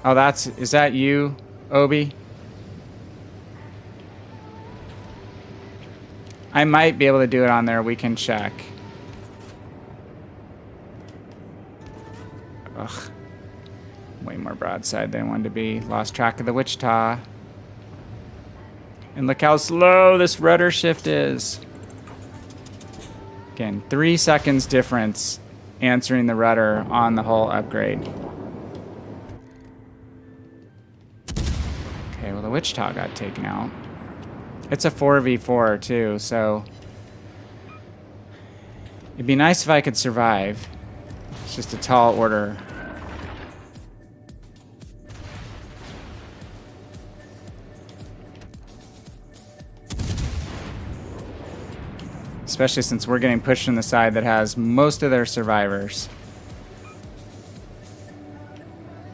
Oh, is that you, Obi? I might be able to do it on there. We can check. broadside than I wanted to be. Lost track of the Wichita. And look how slow this rudder shift is. Again, 3 seconds difference answering the rudder on the hull upgrade. Okay, well the Wichita got taken out. It's a 4v4 too, so it'd be nice if I could survive. It's just a tall order. Especially since we're getting pushed in the side that has most of their survivors.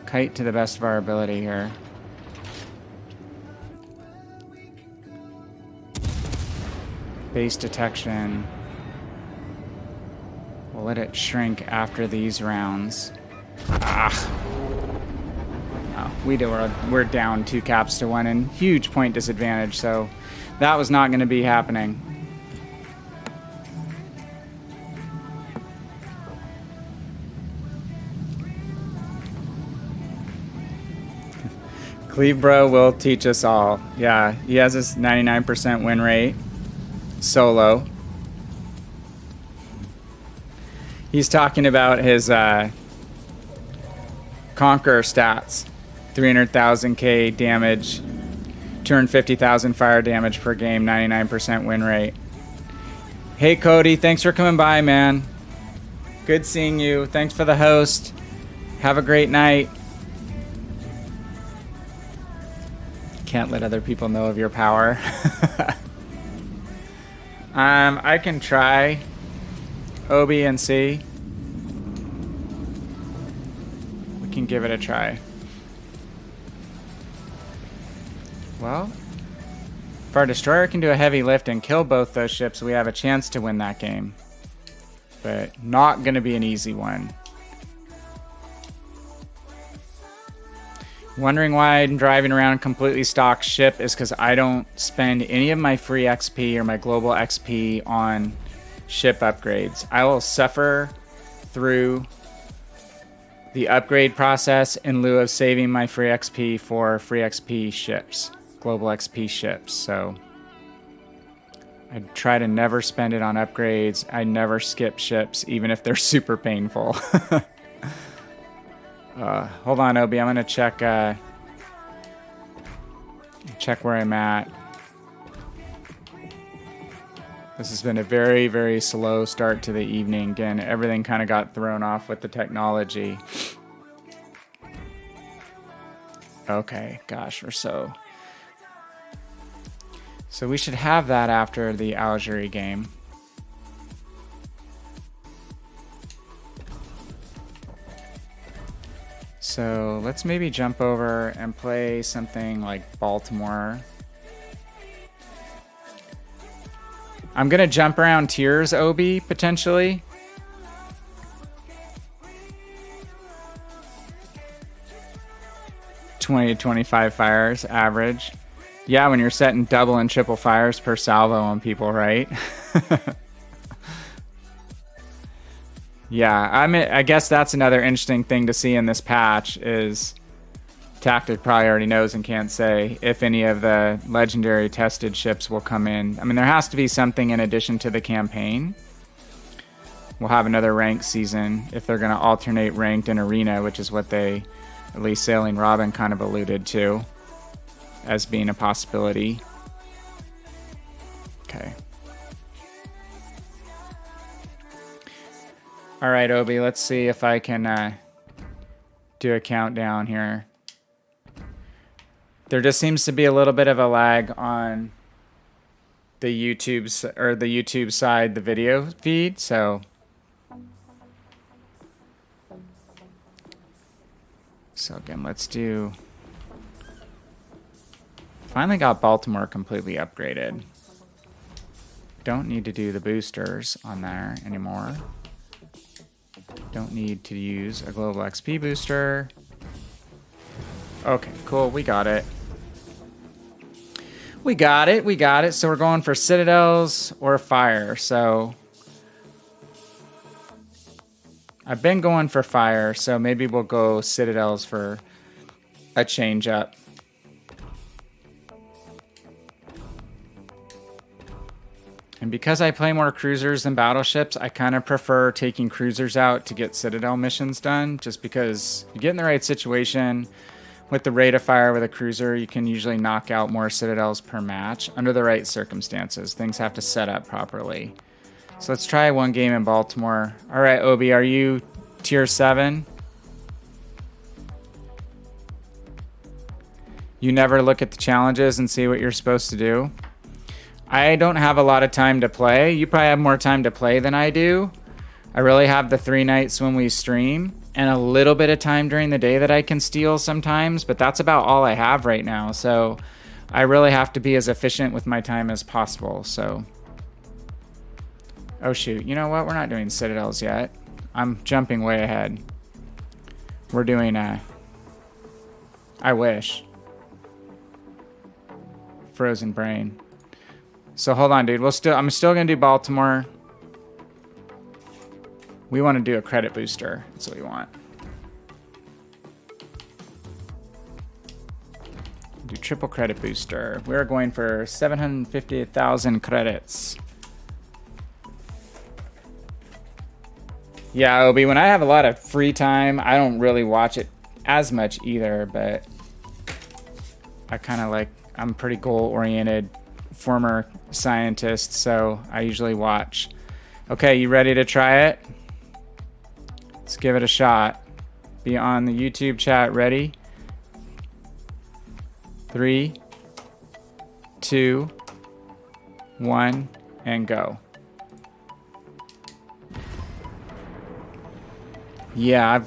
Kite to the best of our ability here. Base detection. We'll let it shrink after these rounds. Ah. Oh, we're down 2 caps to 1 and huge point disadvantage, so that was not going to be happening. Cleve Bro will teach us all. Yeah, he has this 99% win rate. Solo. He's talking about his Conqueror stats. 300,000k damage, 250,000 fire damage per game, 99% win rate. Hey Cody, thanks for coming by, man. Good seeing you. Thanks for the host. Have a great night. Can't let other people know of your power. I can try Obi and see. We can give it a try. Well, if our destroyer can do a heavy lift and kill both those ships, we have a chance to win that game. But not going to be an easy one. Wondering why I'm driving around a completely stock ship is because I don't spend any of my free XP or my global XP on ship upgrades. I will suffer through the upgrade process in lieu of saving my free XP for free XP ships, global XP ships. So I try to never spend it on upgrades. I never skip ships, even if they're super painful. Hold on, Obi. I'm gonna check where I'm at. This has been a very, very slow start to the evening. Again, everything kind of got thrown off with the technology. Okay, gosh, we're so we should have that after the Algeria game. So let's maybe jump over and play something like Baltimore. I'm going to jump around tiers, Obi, potentially. $20 to 25 fires, average. Yeah, when you're setting double and triple fires per salvo on people, right? Yeah, I guess that's another interesting thing to see in this patch is Tactic probably already knows and can't say if any of the legendary tested ships will come in. I mean, there has to be something in addition to the campaign. We'll have another ranked season if they're going to alternate ranked and arena, which is what they, at least Sailing Robin, kind of alluded to as being a possibility. Okay. All right, Obi, let's see if I can do a countdown here. There just seems to be a little bit of a lag on the YouTube side, the video feed, so again, let's do. Finally got Baltimore completely upgraded. Don't need to do the boosters on there anymore. Don't need to use a global XP booster. Okay, cool. We got it. We got it. So we're going for Citadels or Fire. So I've been going for Fire, so maybe we'll go Citadels for a change up. And because I play more cruisers than battleships, I kind of prefer taking cruisers out to get Citadel missions done, just because you get in the right situation with the rate of fire with a cruiser, you can usually knock out more Citadels per match under the right circumstances. Things have to set up properly. So let's try one game in Baltimore. All right, Obi, are you tier 7? You never look at the challenges and see what you're supposed to do. I don't have a lot of time to play. You probably have more time to play than I do. I really have the 3 nights when we stream and a little bit of time during the day that I can steal sometimes, but that's about all I have right now. So I really have to be as efficient with my time as possible. So, oh shoot, you know what? We're not doing Citadels yet. I'm jumping way ahead. We're doing I wish. Frozen brain. So hold on, dude. I'm still gonna do Baltimore. We want to do a credit booster. That's what we want. Do triple credit booster. We're going for 750,000 credits. Yeah, Obi, when I have a lot of free time, I don't really watch it as much either, but I kind of like, I'm pretty goal-oriented former scientist, so I usually watch. Okay, you ready to try it? Let's give it a shot. Be on the YouTube chat. Ready? 3, 2, 1, and go. Yeah, I've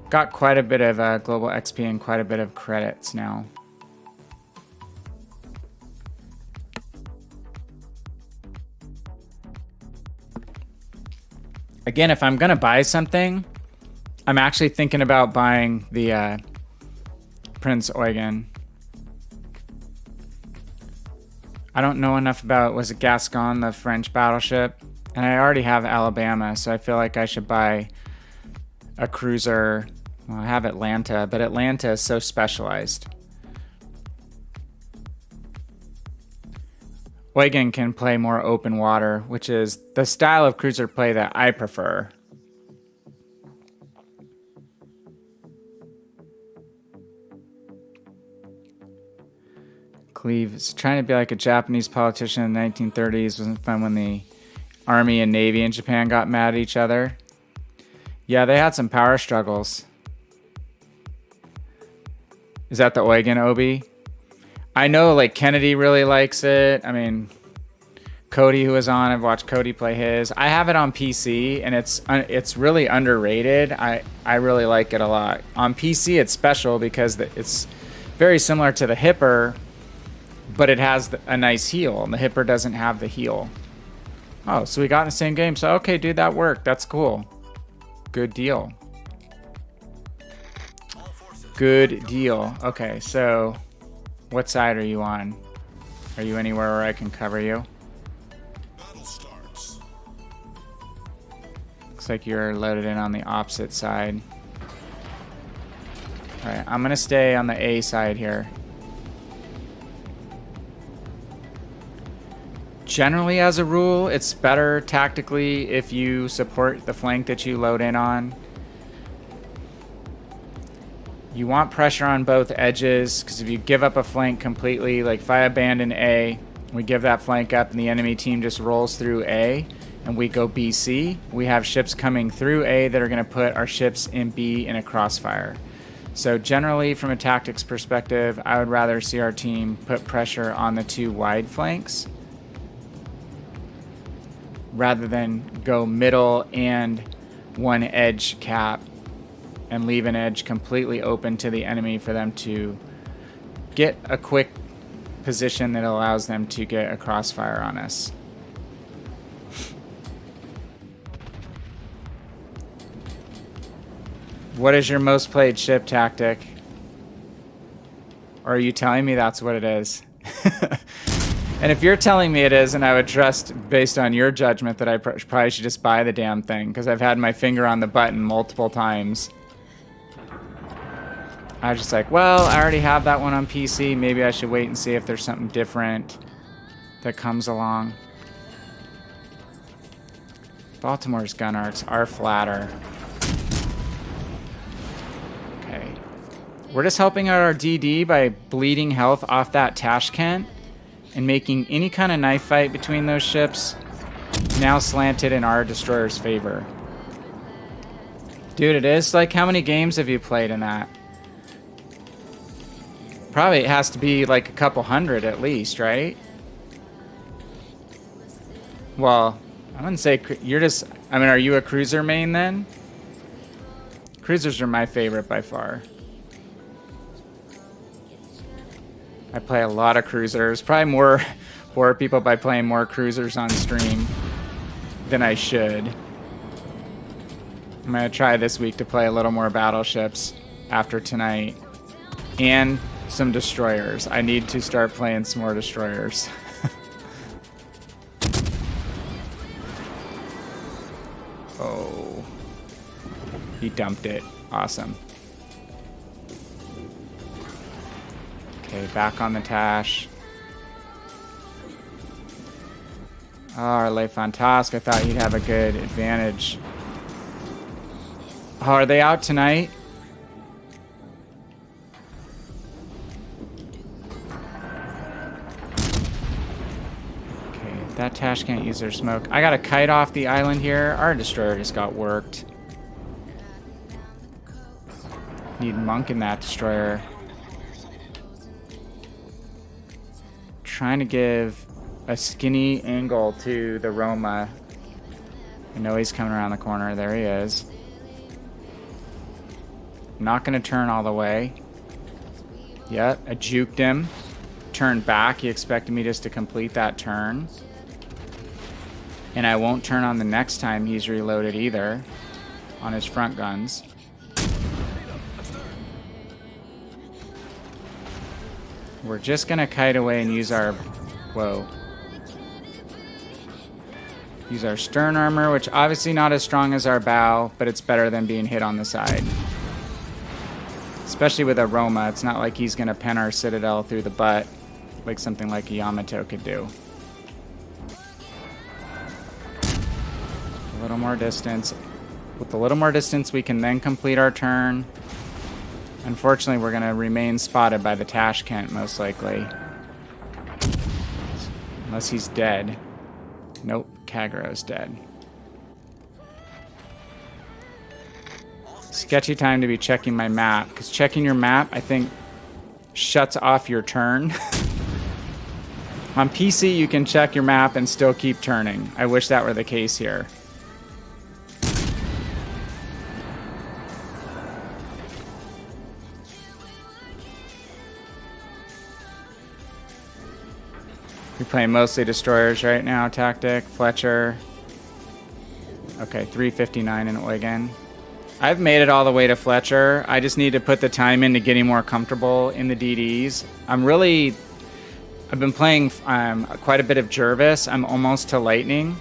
got quite a bit of global XP and quite a bit of credits now. Again, if I'm gonna buy something, I'm actually thinking about buying the Prince Eugen. I don't know enough about, was it Gascon, the French battleship? And I already have Alabama, so I feel like I should buy a cruiser. Well, I have Atlanta, but Atlanta is so specialized. Eugen can play more open water, which is the style of cruiser play that I prefer. Cleve is trying to be like a Japanese politician in the 1930s. Wasn't fun when the Army and Navy in Japan got mad at each other. Yeah, they had some power struggles. Is that the Eugen, Obi? I know, like, Kennedy really likes it. I mean, Cody, who was on, I've watched Cody play his. I have it on PC, and it's really underrated. I really like it a lot. On PC, it's special because it's very similar to the Hipper, but it has a nice heal, and the Hipper doesn't have the heal. Oh, so we got in the same game. So, okay, dude, that worked. That's cool. Good deal. Good deal. Okay, so what side are you on? Are you anywhere where I can cover you? Battle starts. Looks like you're loaded in on the opposite side. Alright, I'm gonna stay on the A side here. Generally, as a rule, it's better tactically if you support the flank that you load in on. You want pressure on both edges, because if you give up a flank completely, like if I abandon A, we give that flank up and the enemy team just rolls through A, and we go BC, we have ships coming through A that are going to put our ships in B in a crossfire. So generally, from a tactics perspective, I would rather see our team put pressure on the 2 wide flanks rather than go middle and 1 edge cap and leave an edge completely open to the enemy for them to get a quick position that allows them to get a crossfire on us. What is your most played ship tactic? Or are you telling me that's what it is? And if you're telling me it is, and I would trust based on your judgment that I probably should just buy the damn thing, because I've had my finger on the button multiple times. I was just like, well, I already have that one on PC. Maybe I should wait and see if there's something different that comes along. Baltimore's gun arcs are flatter. Okay. We're just helping out our DD by bleeding health off that Tashkent and making any kind of knife fight between those ships now slanted in our destroyer's favor. Dude, it is like, how many games have you played in that? Probably it has to be like a couple hundred at least, right? Well, I wouldn't say you're just... I mean, are you a cruiser main then? Cruisers are my favorite by far. I play a lot of cruisers. Probably more bore people by playing more cruisers on stream than I should. I'm going to try this week to play a little more battleships after tonight. And some destroyers. I need to start playing some more destroyers. Oh. He dumped it. Awesome. Okay, back on the Tash. Oh, our Le Fantasque. I thought he'd have a good advantage. Oh, are they out tonight? Okay, that Tash can't use their smoke. I got a kite off the island here. Our destroyer just got worked. Need monk in that destroyer. Trying to give a skinny angle to the Roma. I know he's coming around the corner. There he is. Not going to turn all the way. Yep, I juked him. Turned back. He expected me just to complete that turn. And I won't turn on the next time he's reloaded either. On his front guns. We're just going to kite away and use our... Whoa. Use our stern armor, which obviously not as strong as our bow, but it's better than being hit on the side. Especially with a Roma, it's not like he's going to pen our citadel through the butt like something like a Yamato could do. A little more distance. With a little more distance, we can then complete our turn. Unfortunately, we're going to remain spotted by the Tashkent, most likely. Unless he's dead. Nope, Kagero's dead. Sketchy time to be checking my map, because checking your map, I think, shuts off your turn. On PC, you can check your map and still keep turning. I wish that were the case here. You're playing mostly destroyers right now, Tactic, Fletcher. Okay, 359 in Eugen. I've made it all the way to Fletcher. I just need to put the time into getting more comfortable in the DDs. I've been playing quite a bit of Jervis. I'm almost to Lightning.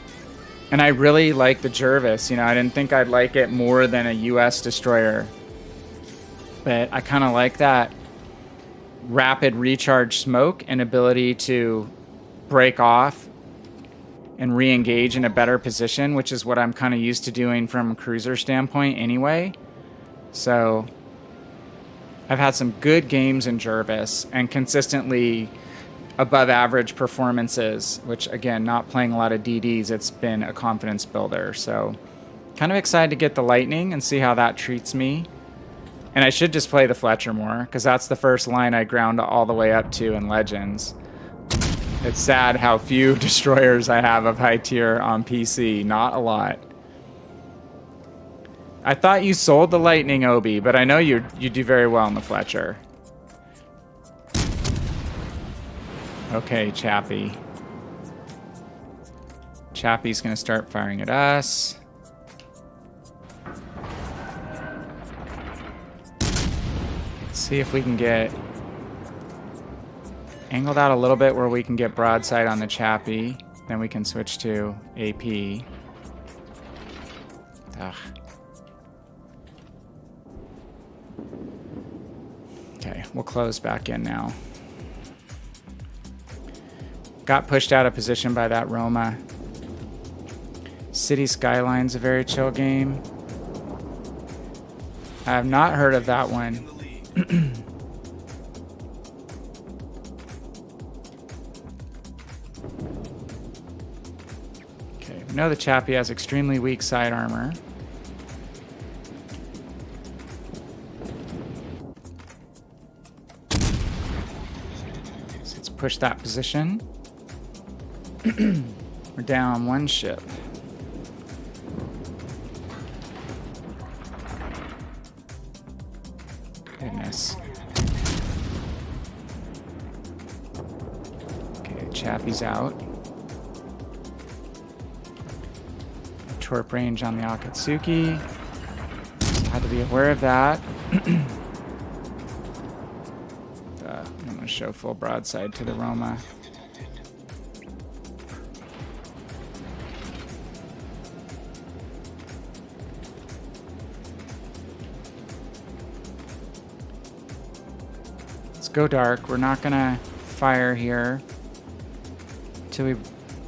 And I really like the Jervis. You know, I didn't think I'd like it more than a US destroyer. But I kind of like that rapid recharge smoke and ability to break off and re-engage in a better position, which is what I'm kind of used to doing from a cruiser standpoint anyway. So I've had some good games in Jervis and consistently above average performances, which again, not playing a lot of DDs, it's been a confidence builder. So kind of excited to get the Lightning and see how that treats me. And I should just play the Fletcher more, because that's the first line I ground all the way up to in Legends. It's sad how few destroyers I have of high tier on PC. Not a lot. I thought you sold the Lightning, Obi, but I know you do very well in the Fletcher. Okay, Chappie. Chappie's going to start firing at us. Let's see if we can get... angled out a little bit where we can get broadside on the Chappie. Then we can switch to AP. Ugh. Okay, we'll close back in now. Got pushed out of position by that Roma. City Skyline's a very chill game. I have not heard of that one. Okay, we know the Chappie has extremely weak side armor. So let's push that position. We're down one ship. Goodness. Okay, Chappie's out. Torp range on the Akatsuki. So had to be aware of that. I'm going to show full broadside to the Roma. Let's go dark. We're not going to fire here until we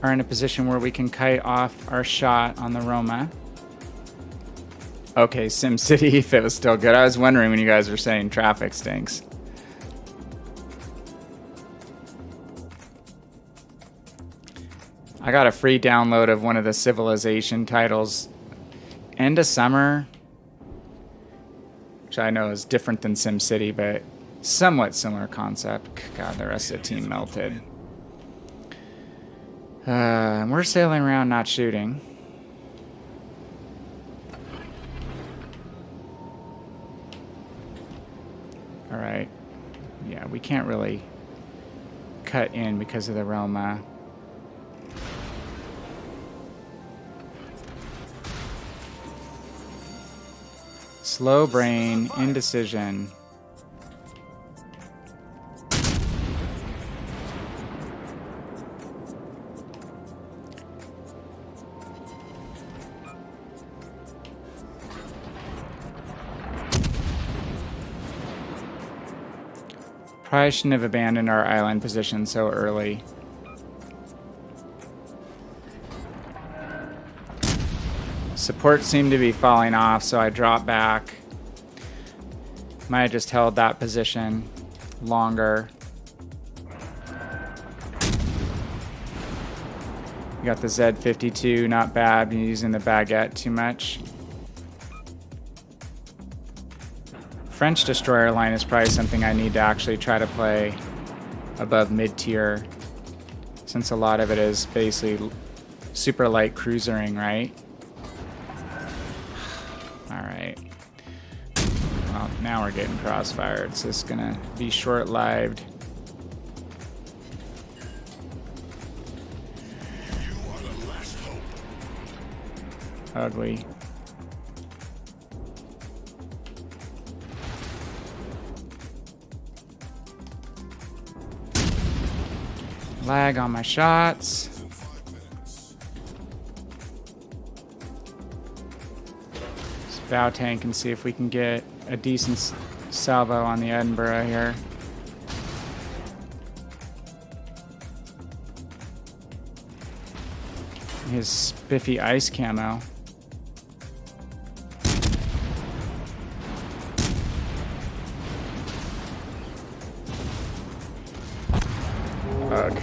are in a position where we can kite off our shot on the Roma. Okay, SimCity, if it was still good. I was wondering when you guys were saying traffic stinks. I got a free download of one of the Civilization titles, End of Summer, which I know is different than SimCity, but somewhat similar concept. God, the rest of the team melted. We're sailing around not shooting. Alright. Yeah, we can't really cut in because of the Roma. Slow brain, indecision. Probably shouldn't have abandoned our island position so early. Support seemed to be falling off, so I dropped back. Might have just held that position longer. We got the Z52, not bad. Been using the baguette too much. French destroyer line is probably something I need to actually try to play above mid-tier, since a lot of it is basically super light cruisering, right? Alright. Well, now we're getting crossfired, so it's gonna be short-lived. Ugly. Lag on my shots. Let's bow tank and see if we can get a decent salvo on the Edinburgh here. His spiffy ice camo. Ugh.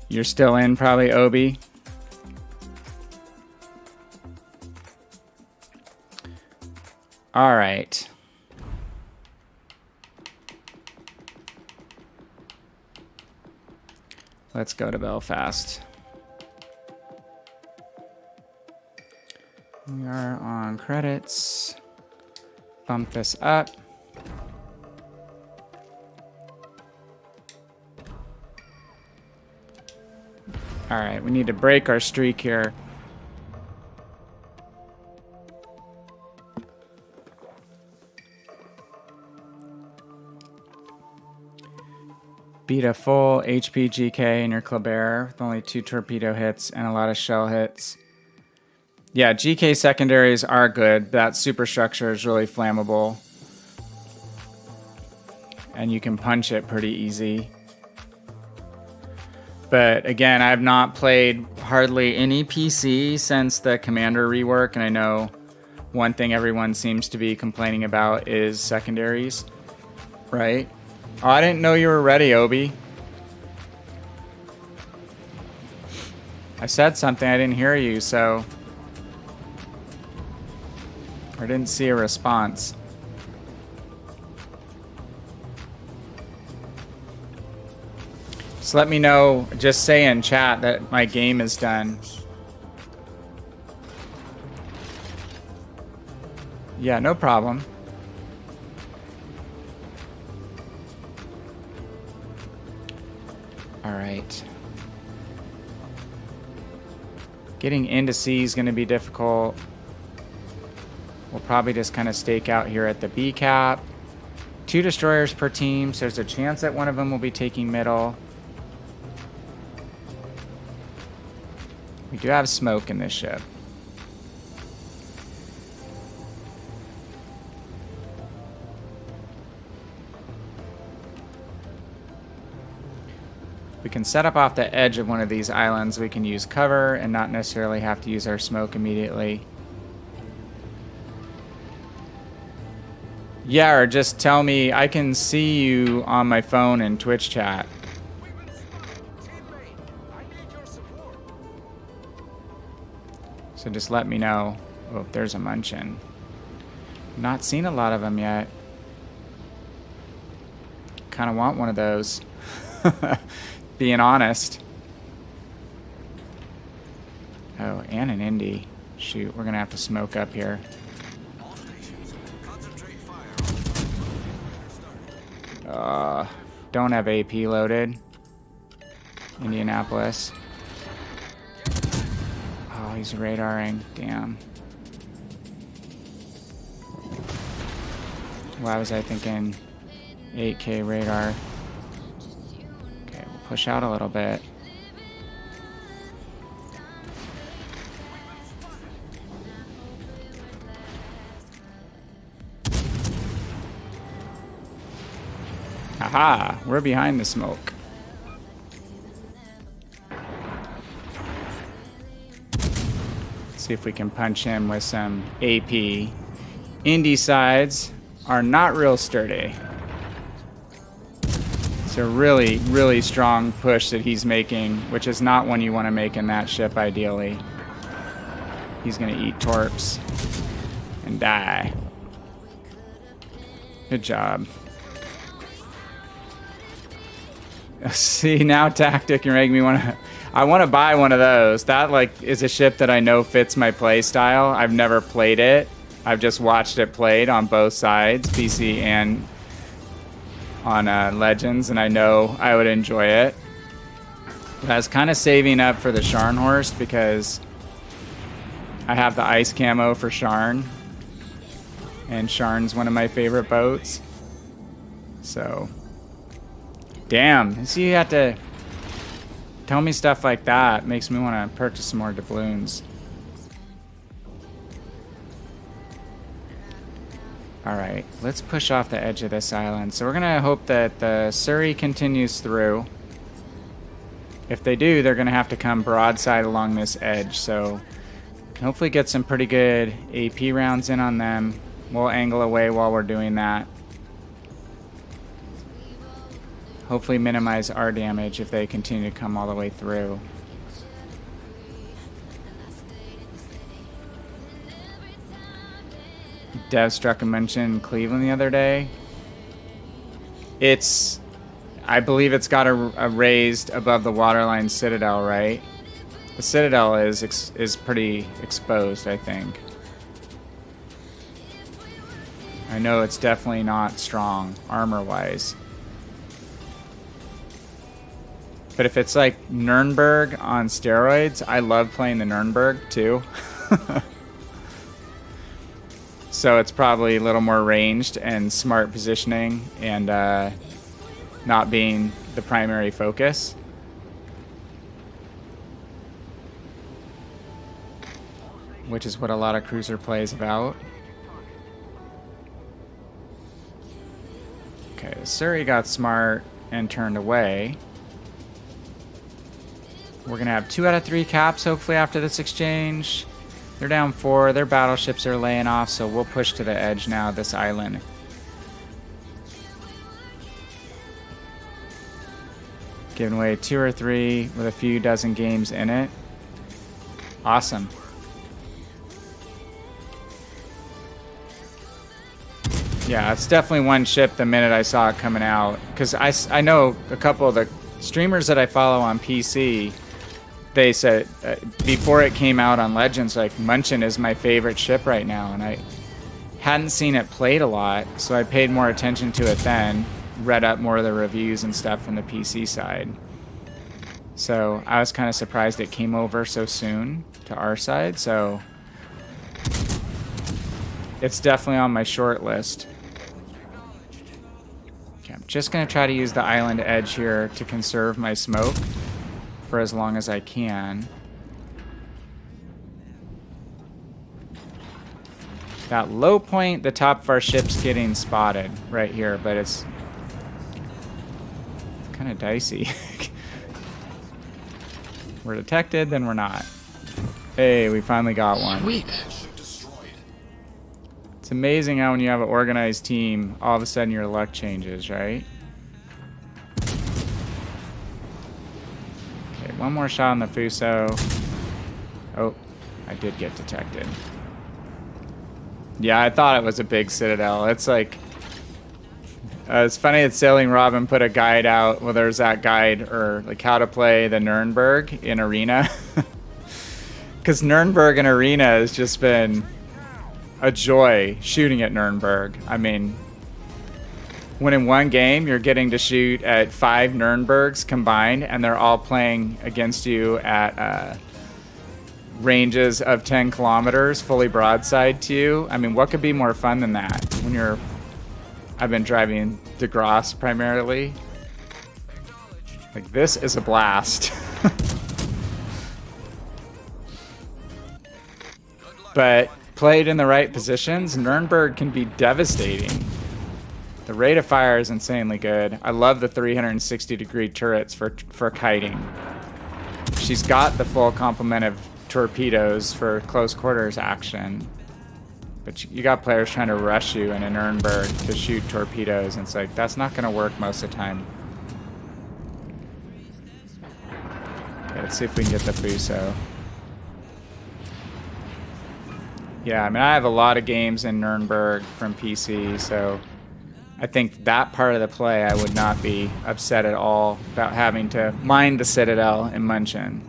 You're still in, probably, Obi. All right. Let's go to Belfast. We are on credits. Bump this up. All right, we need to break our streak here. Beat a full HP GK in your Kleber with only 2 torpedo hits and a lot of shell hits. Yeah, GK secondaries are good. That superstructure is really flammable. And you can punch it pretty easy. But again, I've not played hardly any PC since the Commander rework, and I know one thing everyone seems to be complaining about is secondaries, right? Oh, I didn't know you were ready, Obi. I said something, I didn't hear you, so... I didn't see a response. Just let me know, just say in chat that my game is done. Yeah, no problem. All right. Getting into C is going to be difficult. We'll probably just kind of stake out here at the B cap. 2 destroyers per team, so there's a chance that one of them will be taking middle. We do have smoke in this ship. We can set up off the edge of one of these islands. We can use cover and not necessarily have to use our smoke immediately. Yeah, or just tell me. I can see you on my phone in Twitch chat. So just let me know. Oh, there's a Munchin. Not seen a lot of them yet. Kind of want one of those. Being honest. Oh, and an Indy. Shoot, we're gonna have to smoke up here. Don't have AP loaded. Indianapolis. Oh, he's radaring. Damn. Why was I thinking 8K radar? Okay, we'll push out a little bit. Aha! We're behind the smoke. See if we can punch him with some AP. Indy sides are not real sturdy. It's a really, really strong push that he's making, which is not one you want to make in that ship, ideally. He's going to eat torps and die. Good job. See, now tactic, you're making me want to... I want to buy one of those. That, like, is a ship that I know fits my play style. I've never played it. I've just watched it played on both sides, PC and on Legends, and I know I would enjoy it. But I was kind of saving up for the Scharnhorst because I have the ice camo for Scharn, and Scharn's one of my favorite boats. So... Damn, see, you have to tell me stuff like that. Makes me want to purchase some more doubloons. Alright, let's push off the edge of this island. So we're going to hope that the Surrey continues through. If they do, they're going to have to come broadside along this edge. So can hopefully get some pretty good AP rounds in on them. We'll angle away while we're doing that. Hopefully minimize our damage if they continue to come all the way through. Dev struck a mention in Cleveland the other day. I believe it's got a raised above the waterline Citadel, right? The Citadel is pretty exposed, I think. I know it's definitely not strong armor-wise. But if it's like Nuremberg on steroids, I love playing the Nuremberg too. So it's probably a little more ranged and smart positioning and not being the primary focus. which is what a lot of cruiser play is about. Okay, Surrey got smart and turned away. We're going to have 2 out of 3 caps, hopefully, after this exchange. They're down 4. Their battleships are laying off, so we'll push to the edge now, this island. Giving away 2 or 3 with a few dozen games in it. Awesome. Yeah, it's definitely one ship the minute I saw it coming out. Because I know a couple of the streamers that I follow on PC, they said before it came out on Legends, like, Munchen is my favorite ship right now. And I hadn't seen it played a lot, so I paid more attention to it then. Read up more of the reviews and stuff from the PC side. So I was kind of surprised it came over so soon to our side. So it's definitely on my short list. Okay, I'm just going to try to use the island edge here to conserve my smoke for as long as I can. That low point, the top of our ship's getting spotted right here, but it's kind of dicey. We're detected, then we're not. Hey, we finally got one. Sweet. It's amazing how when you have an organized team, all of a sudden your luck changes, right? Okay, one more shot on the Fuso. Oh, I did get detected. Yeah, I thought it was a big citadel. It's like... it's funny that Sailing Robin put a guide out. Well, there's that guide, or like how to play the Nuremberg in Arena. Because Nuremberg in Arena has just been a joy shooting at Nuremberg. I mean, when in one game you're getting to shoot at 5 Nurembergs combined, and they're all playing against you at ranges of 10 kilometers, fully broadside to you. I mean, what could be more fun than that? When you're... I've been driving de Grasse primarily. Like, this is a blast. But played in the right positions, Nuremberg can be devastating. The rate of fire is insanely good. I love the 360-degree turrets for kiting. She's got the full complement of torpedoes for close quarters action. But you got players trying to rush you in a Nuremberg to shoot torpedoes, and it's like, that's not going to work most of the time. Okay, let's see if we can get the Fuso. Yeah, I mean, I have a lot of games in Nuremberg from PC, so I think that part of the play I would not be upset at all about having to mine the Citadel in Munchen.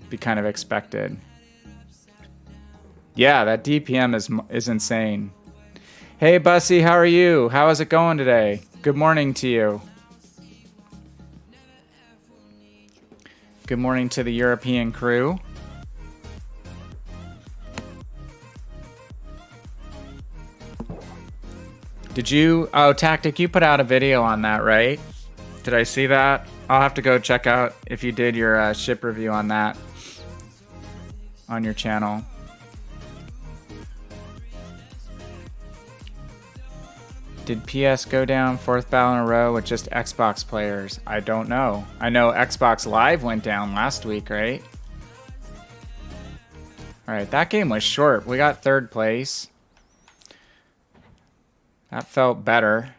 Be kind of expected. Yeah, that DPM is insane. Hey, Bussy, how are you? How is it going today? Good morning to you. Good morning to the European crew. Did you... Oh, Tactic, you put out a video on that, right? Did I see that? I'll have to go check out if you did your ship review on that on your channel. Did PS go down 4th battle in a row with just Xbox players? I don't know. I know Xbox Live went down last week, right? Alright, that game was short. We got 3rd place. That felt better.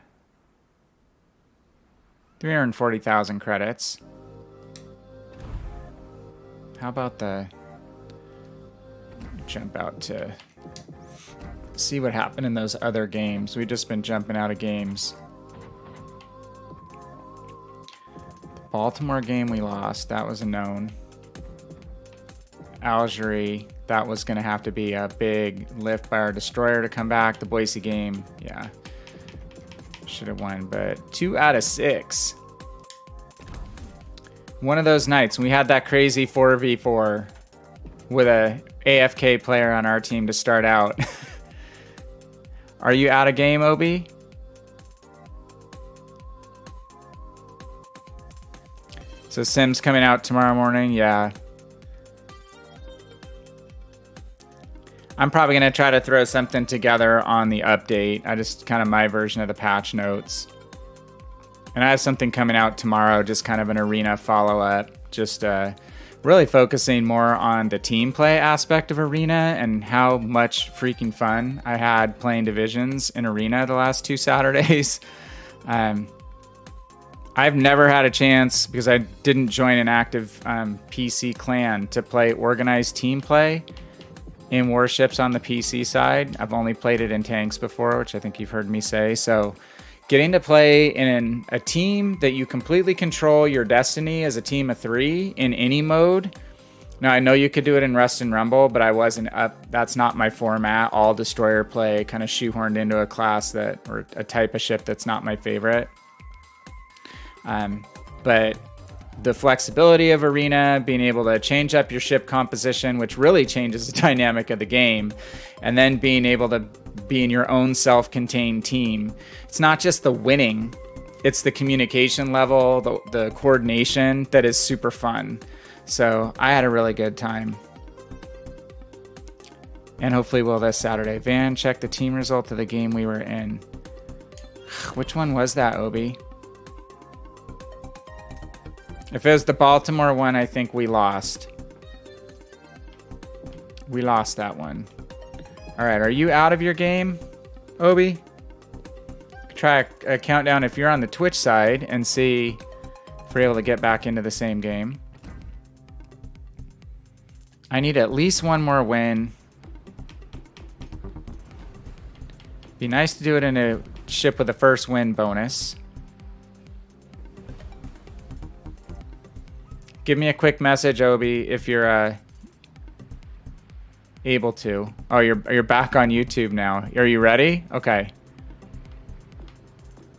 340,000 credits. How about the... Jump out to... see what happened in those other games. We've just been jumping out of games. The Baltimore game we lost. That was a known. Algeria. That was going to have to be a big lift by our destroyer to come back. The Boise game. Yeah. Should have won. But 2 out of 6. One of those nights. We had that crazy 4v4 with a AFK player on our team to start out. Are you out of game, Obi? So Sims coming out tomorrow morning, yeah. I'm probably going to try to throw something together on the update. I just kind of my version of the patch notes. And I have something coming out tomorrow, just kind of an arena follow-up. Just really focusing more on the team play aspect of arena and how much freaking fun I had playing divisions in arena the last 2 Saturdays. I've never had a chance, because I didn't join an active PC clan, to play organized team play in Warships on the PC side. I've only played it in tanks before, which I think you've heard me say. So getting to play in a team that you completely control your destiny as a team of 3 in any mode. Now, I know you could do it in Rust and Rumble, but I wasn't up. That's not my format. All destroyer play, kind of shoehorned into a class that, or a type of ship that's not my favorite. But the flexibility of arena, being able to change up your ship composition, which really changes the dynamic of the game, and then being able to be in your own self-contained team. It's not just the winning, it's the communication level, the coordination that is super fun. So I had a really good time. And hopefully will this Saturday. Van, check the team result of the game we were in. Which one was that, Obi? If it was the Baltimore one, I think we lost. We lost that one. All right, are you out of your game, Obi? Try a countdown if you're on the Twitch side and see if we're able to get back into the same game. I need at least one more win. Be nice to do it in a ship with a first win bonus. Give me a quick message, Obi, if you're able to. Oh, you're back on YouTube now. Are you ready? Okay.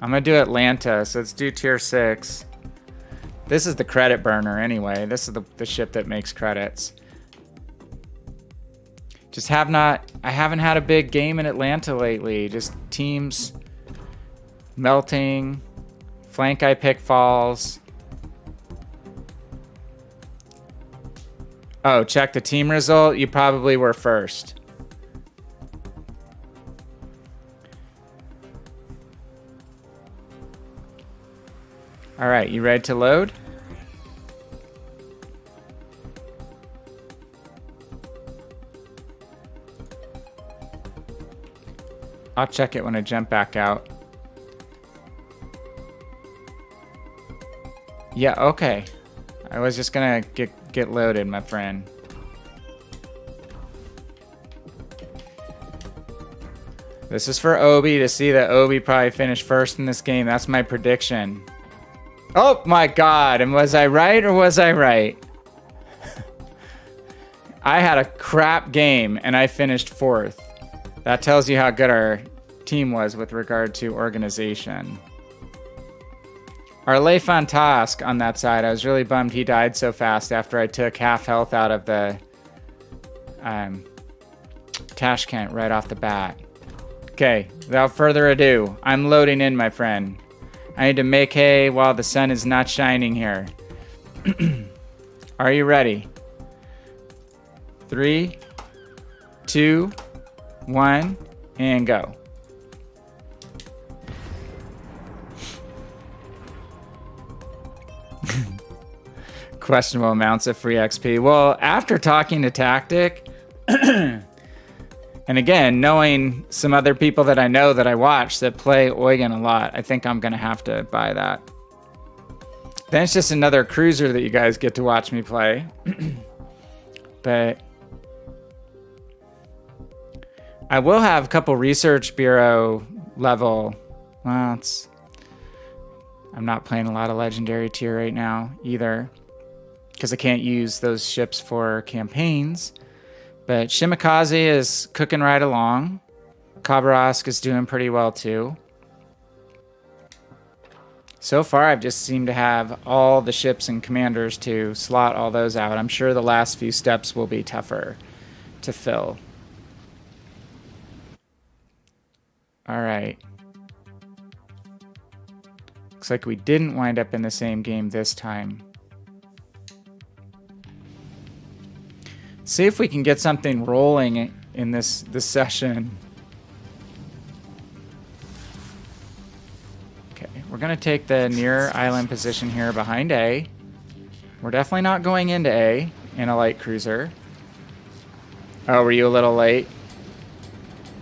I'm gonna do Atlanta, so let's do tier 6. This is the credit burner anyway. This is the ship that makes credits. I haven't had a big game in Atlanta lately. Just teams melting. Flank I pick falls. Oh, check the team result. You probably were first. All right, you ready to load? I'll check it when I jump back out. Yeah, okay. I was just gonna get loaded, my friend. This is for Obi to see that Obi probably finished first in this game. That's my prediction. Oh my god, and was I right or was I right? I had a crap game and I finished 4th. That tells you how good our team was with regard to organization. Arle Fantask on that side. I was really bummed he died so fast after I took half health out of the Tashkent right off the bat. Okay, without further ado, I'm loading in, my friend. I need to make hay while the sun is not shining here. Are you ready? 3, 2, 1, and go. Questionable amounts of free XP. Well, after talking to Tactic, and again, knowing some other people that I know that I watch that play Eugen a lot, I think I'm going to have to buy that. Then it's just another cruiser that you guys get to watch me play. But I will have a couple Research Bureau level. Well, I'm not playing a lot of Legendary tier right now either, because I can't use those ships for campaigns. But Shimikaze is cooking right along. Khabarovsk is doing pretty well too. So far, I've just seemed to have all the ships and commanders to slot all those out. I'm sure the last few steps will be tougher to fill. All right. Looks like we didn't wind up in the same game this time. See if we can get something rolling in this session. Okay, we're gonna take the near island position here behind A. We're definitely not going into A in a light cruiser. Oh, were you a little late?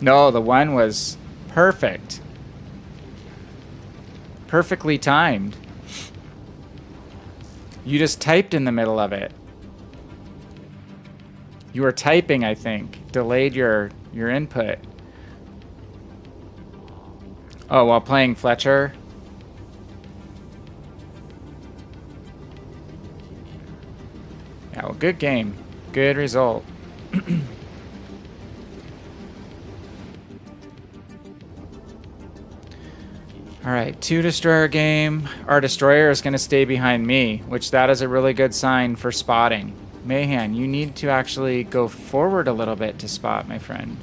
No, the one was perfect. Perfectly timed. You just typed in the middle of it. You were typing, I think. Delayed your input. Oh, while playing Fletcher? Yeah, well, good game. Good result. Alright, 2 destroyer game. Our destroyer is going to stay behind me, which that is a really good sign for spotting. Mahan, you need to actually go forward a little bit to spot, my friend.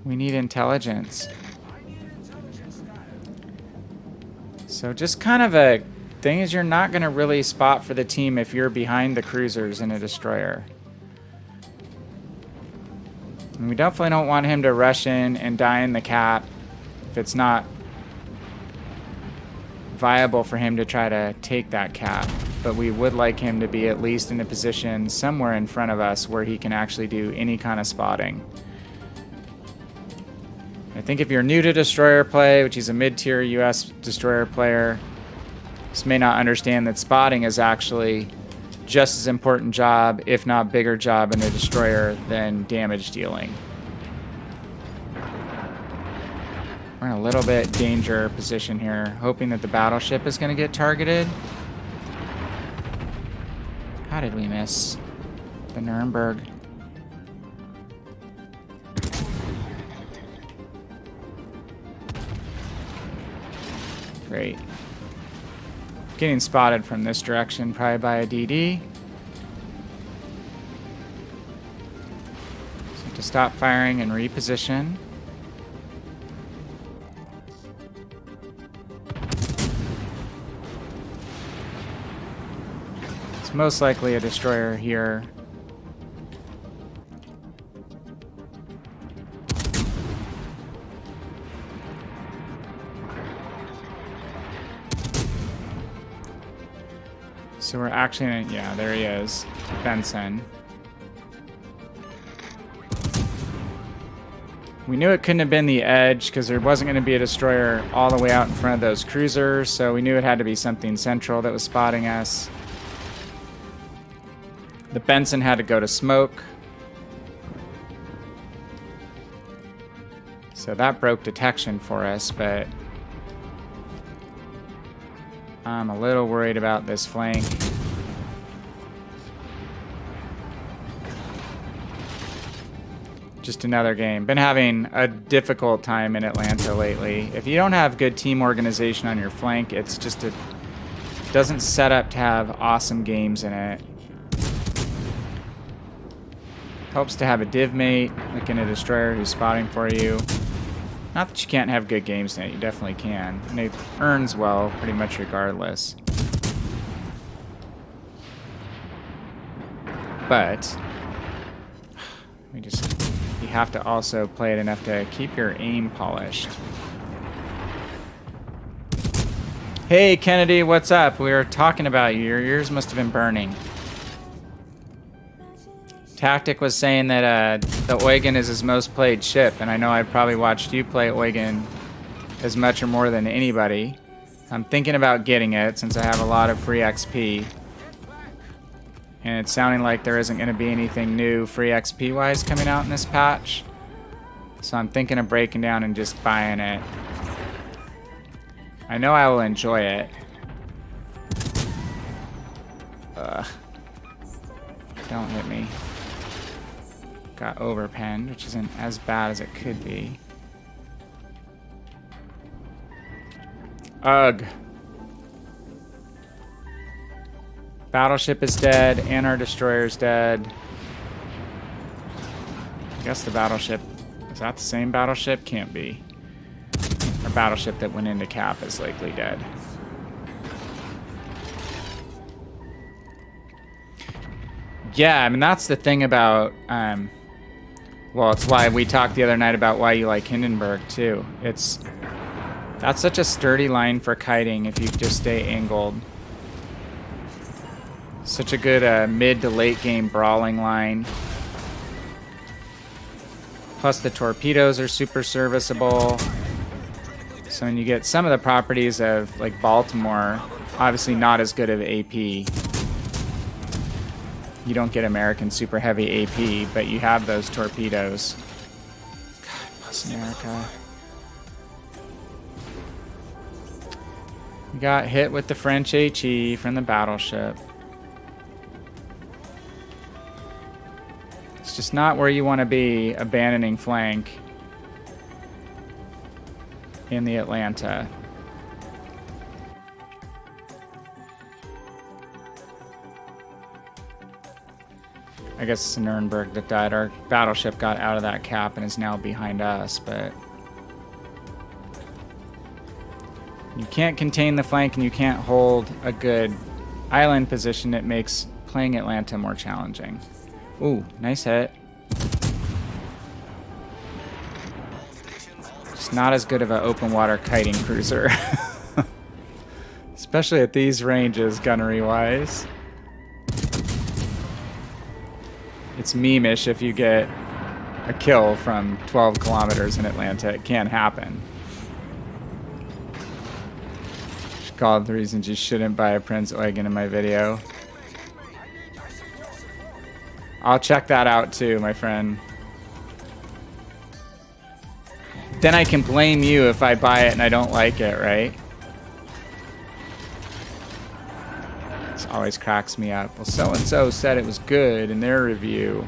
We need intelligence. So just kind of a thing is you're not going to really spot for the team if you're behind the cruisers in a destroyer. And we definitely don't want him to rush in and die in the cap if it's not viable for him to try to take that cap. But we would like him to be at least in a position somewhere in front of us where he can actually do any kind of spotting. I think if you're new to destroyer play, which he's a mid-tier US destroyer player, just may not understand that spotting is actually just as important job, if not bigger job in a destroyer than damage dealing. We're in a little bit danger position here, hoping that the battleship is going to get targeted. How did we miss the Nuremberg? Great. Getting spotted from this direction, probably by a DD. So to stop firing and reposition. It's most likely a destroyer here. So we're actually, yeah, there he is, Benson. We knew it couldn't have been the Edge because there wasn't going to be a destroyer all the way out in front of those cruisers, so we knew it had to be something central that was spotting us. The Benson had to go to smoke. So that broke detection for us, but I'm a little worried about this flank. Just another game. Been having a difficult time in Atlanta lately. If you don't have good team organization on your flank, it's just doesn't set up to have awesome games in it. Helps to have a div mate, like in a destroyer who's spotting for you. Not that you can't have good games in it, you definitely can. And it earns well pretty much regardless. But you have to also play it enough to keep your aim polished. Hey Kennedy, what's up? We were talking about you. Your ears must have been burning. Tactic was saying that the Eugen is his most played ship, and I know I've probably watched you play Eugen as much or more than anybody. I'm thinking about getting it since I have a lot of free XP. And it's sounding like there isn't going to be anything new free XP-wise coming out in this patch. So I'm thinking of breaking down and just buying it. I know I will enjoy it. Don't hit me. Got overpenned, which isn't as bad as it could be. Ugh. Battleship is dead, and our destroyer's dead. I guess the battleship... Is that the same battleship? Can't be. Our battleship that went into cap is likely dead. Yeah, I mean, that's the thing about, well, it's why we talked the other night about why you like Hindenburg, too. That's such a sturdy line for kiting if you just stay angled. Such a good mid to late game brawling line. Plus the torpedoes are super serviceable. So when you get some of the properties of like Baltimore, obviously not as good of AP. You don't get American super heavy AP, but you have those torpedoes. God bless America. We got hit with the French HE from the battleship. It's just not where you want to be, abandoning flank in the Atlanta. I guess it's Nuremberg that died. Our battleship got out of that cap and is now behind us, but you can't contain the flank and you can't hold a good island position. It makes playing Atlanta more challenging. Ooh, nice hit. It's not as good of an open water kiting cruiser. Especially at these ranges, gunnery-wise. It's meme-ish if you get a kill from 12 kilometers in Atlanta. It can happen. Just called the reasons you shouldn't buy a Prince Eugen in my video. I'll check that out too, my friend. Then I can blame you if I buy it and I don't like it, right? This always cracks me up. Well, so-and-so said it was good in their review.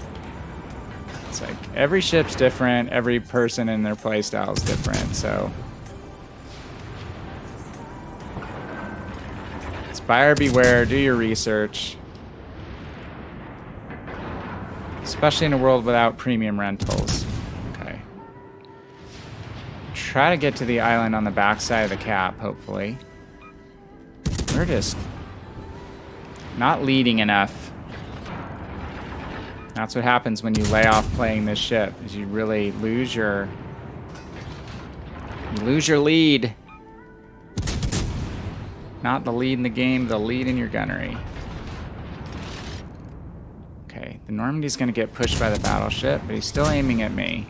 It's like, every ship's different, every person in their playstyle is different, so. It's buyer beware, do your research. Especially in a world without premium rentals. Okay. Try to get to the island on the backside of the cap, hopefully. We're just not leading enough. That's what happens when you lay off playing this ship, is you really lose your lead. Not the lead in the game, the lead in your gunnery. Okay, the Normandy's gonna get pushed by the battleship, but he's still aiming at me.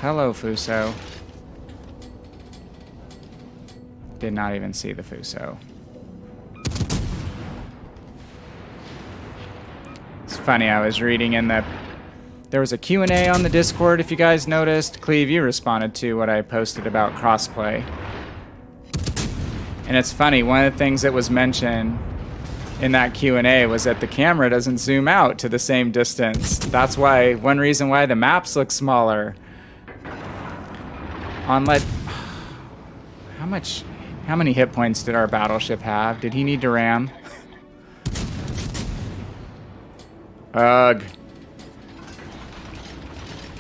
Hello, Fuso. Did not even see the Fuso. It's funny, I was reading in the... There was a Q&A on the Discord, if you guys noticed. Cleve, you responded to what I posted about crossplay. And it's funny, one of the things that was mentioned in that Q&A was that the camera doesn't zoom out to the same distance. That's why, one reason why the maps look smaller. On how many hit points did our battleship have? Did he need to ram? Ugh.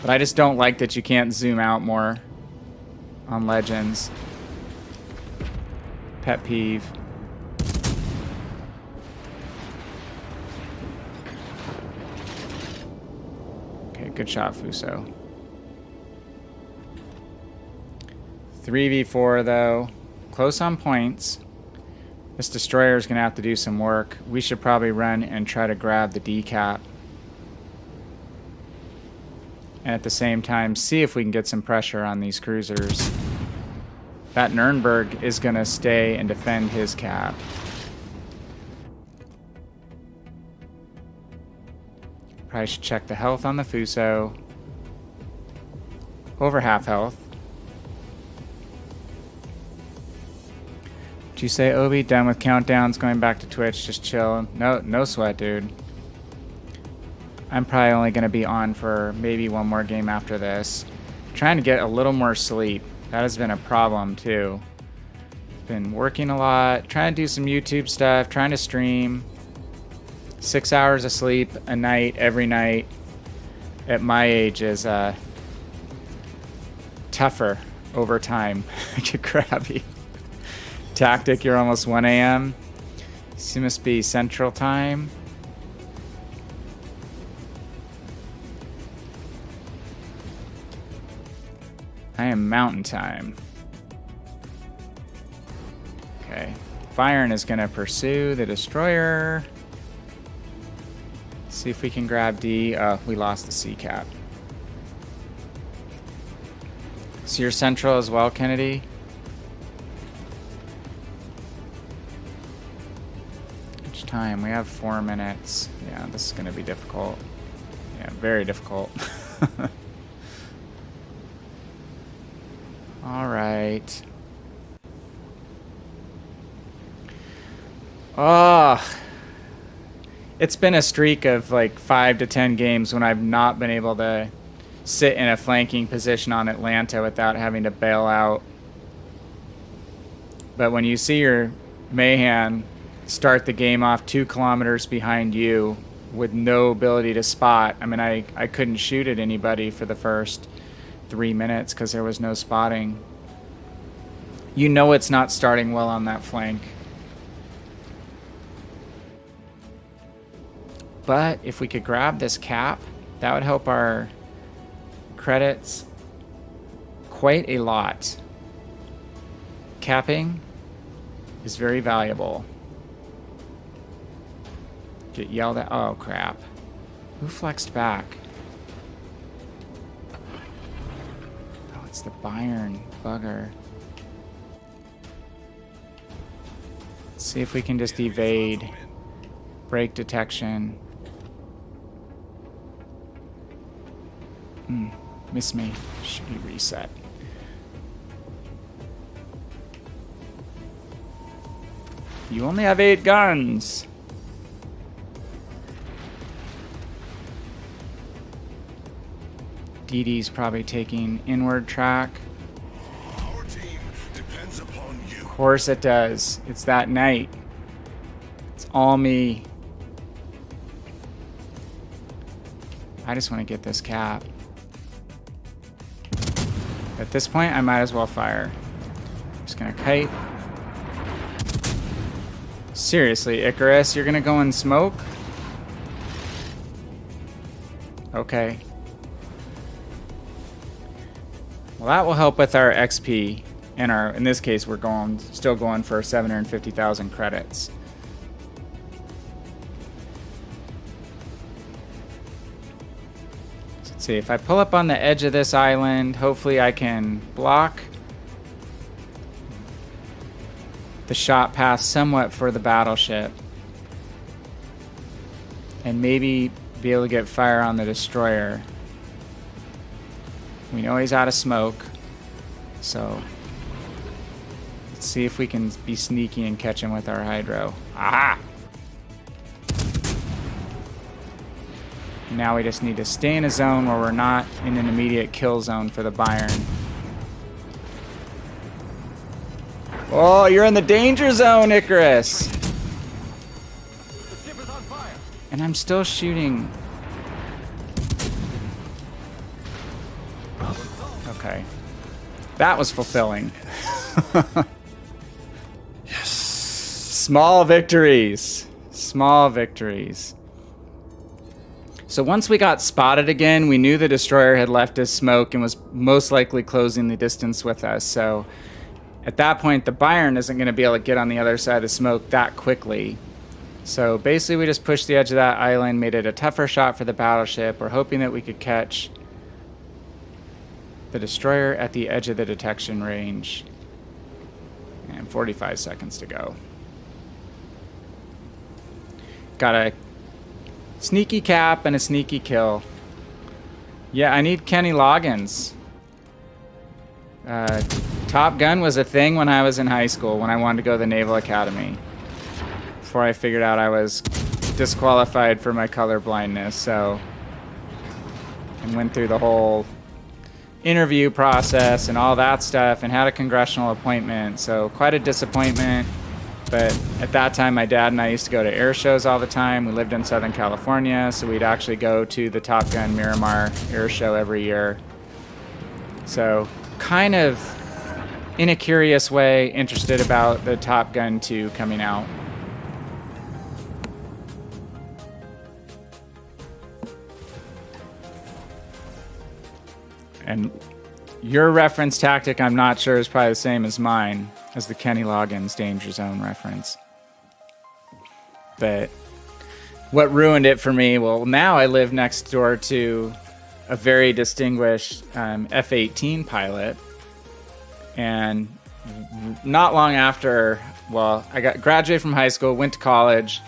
But I just don't like that you can't zoom out more on Legends. Pet peeve. Okay, good shot, Fuso. 3v4 though. Close on points. This destroyer is going to have to do some work. We should probably run and try to grab the decap. And at the same time, see if we can get some pressure on these cruisers. That Nuremberg is going to stay and defend his cap. Probably should check the health on the Fuso. Over half health. Did you say, Obi, done with countdowns, going back to Twitch, just chill? No sweat, dude. I'm probably only going to be on for maybe one more game after this. Trying to get a little more sleep. That has been a problem, too. Been working a lot, trying to do some YouTube stuff, trying to stream. 6 hours of sleep a night, every night, at my age is tougher overtime. Get crabby. Tactic, you're almost 1 a.m. So you must be Central Time. I am Mountain Time. Okay. Byron is going to pursue the destroyer. See if we can grab D. We lost the C cap. So you're Central as well, Kennedy? Which time? We have 4 minutes. Yeah, this is going to be difficult. Yeah, very difficult. All right. Oh, it's been a streak of like 5 to 10 games when I've not been able to sit in a flanking position on Atlanta without having to bail out. But when you see your Mahan start the game off 2 kilometers behind you with no ability to spot, I mean, I couldn't shoot at anybody for the first 3 minutes because there was no spotting. You know it's not starting well on that flank. But if we could grab this cap, that would help our credits quite a lot. Capping is very valuable. Get yelled at. Oh, crap. Who flexed back? Oh, it's the Bayern bugger. Let's see if we can just evade. Break detection. Miss me. Should be reset. You only have 8 guns. DD's probably taking inward track. Our team depends upon you. Of course it does. It's that night. It's all me. I just want to get this cap. At this point, I might as well fire. I'm just gonna kite. Seriously, Icarus, you're gonna go in smoke? Okay. Well, that will help with our XP. And our, in this case, we're still going for 750,000 credits. Let's see, if I pull up on the edge of this island, hopefully I can block the shot path somewhat for the battleship. And maybe be able to get fire on the destroyer. We know he's out of smoke, so let's see if we can be sneaky and catch him with our hydro. Aha! Now we just need to stay in a zone where we're not in an immediate kill zone for the Bayern. Oh, you're in the danger zone, Icarus! And I'm still shooting. Okay. That was fulfilling. Yes. Small victories. Small victories. So once we got spotted again, we knew the destroyer had left his smoke and was most likely closing the distance with us. So at that point, the Bayern isn't going to be able to get on the other side of the smoke that quickly. So basically, we just pushed the edge of that island, made it a tougher shot for the battleship. We're hoping that we could catch the destroyer at the edge of the detection range. And 45 seconds to go. Got a sneaky cap and a sneaky kill. Yeah, I need Kenny Loggins. Top Gun was a thing when I was in high school, when I wanted to go to the Naval Academy. Before I figured out I was disqualified for my color blindness, so I went through the whole interview process and all that stuff and had a congressional appointment, so quite a disappointment. But at that time, my dad and I used to go to air shows all the time. We lived in Southern California, so we'd actually go to the Top Gun Miramar air show every year. So kind of in a curious way, interested about the Top Gun 2 coming out. And your reference tactic, I'm not sure, is probably the same as mine, as the Kenny Loggins Danger Zone reference. But what ruined it for me, well, now I live next door to a very distinguished F-18 pilot. And not long after, well, I graduated from high school, went to college,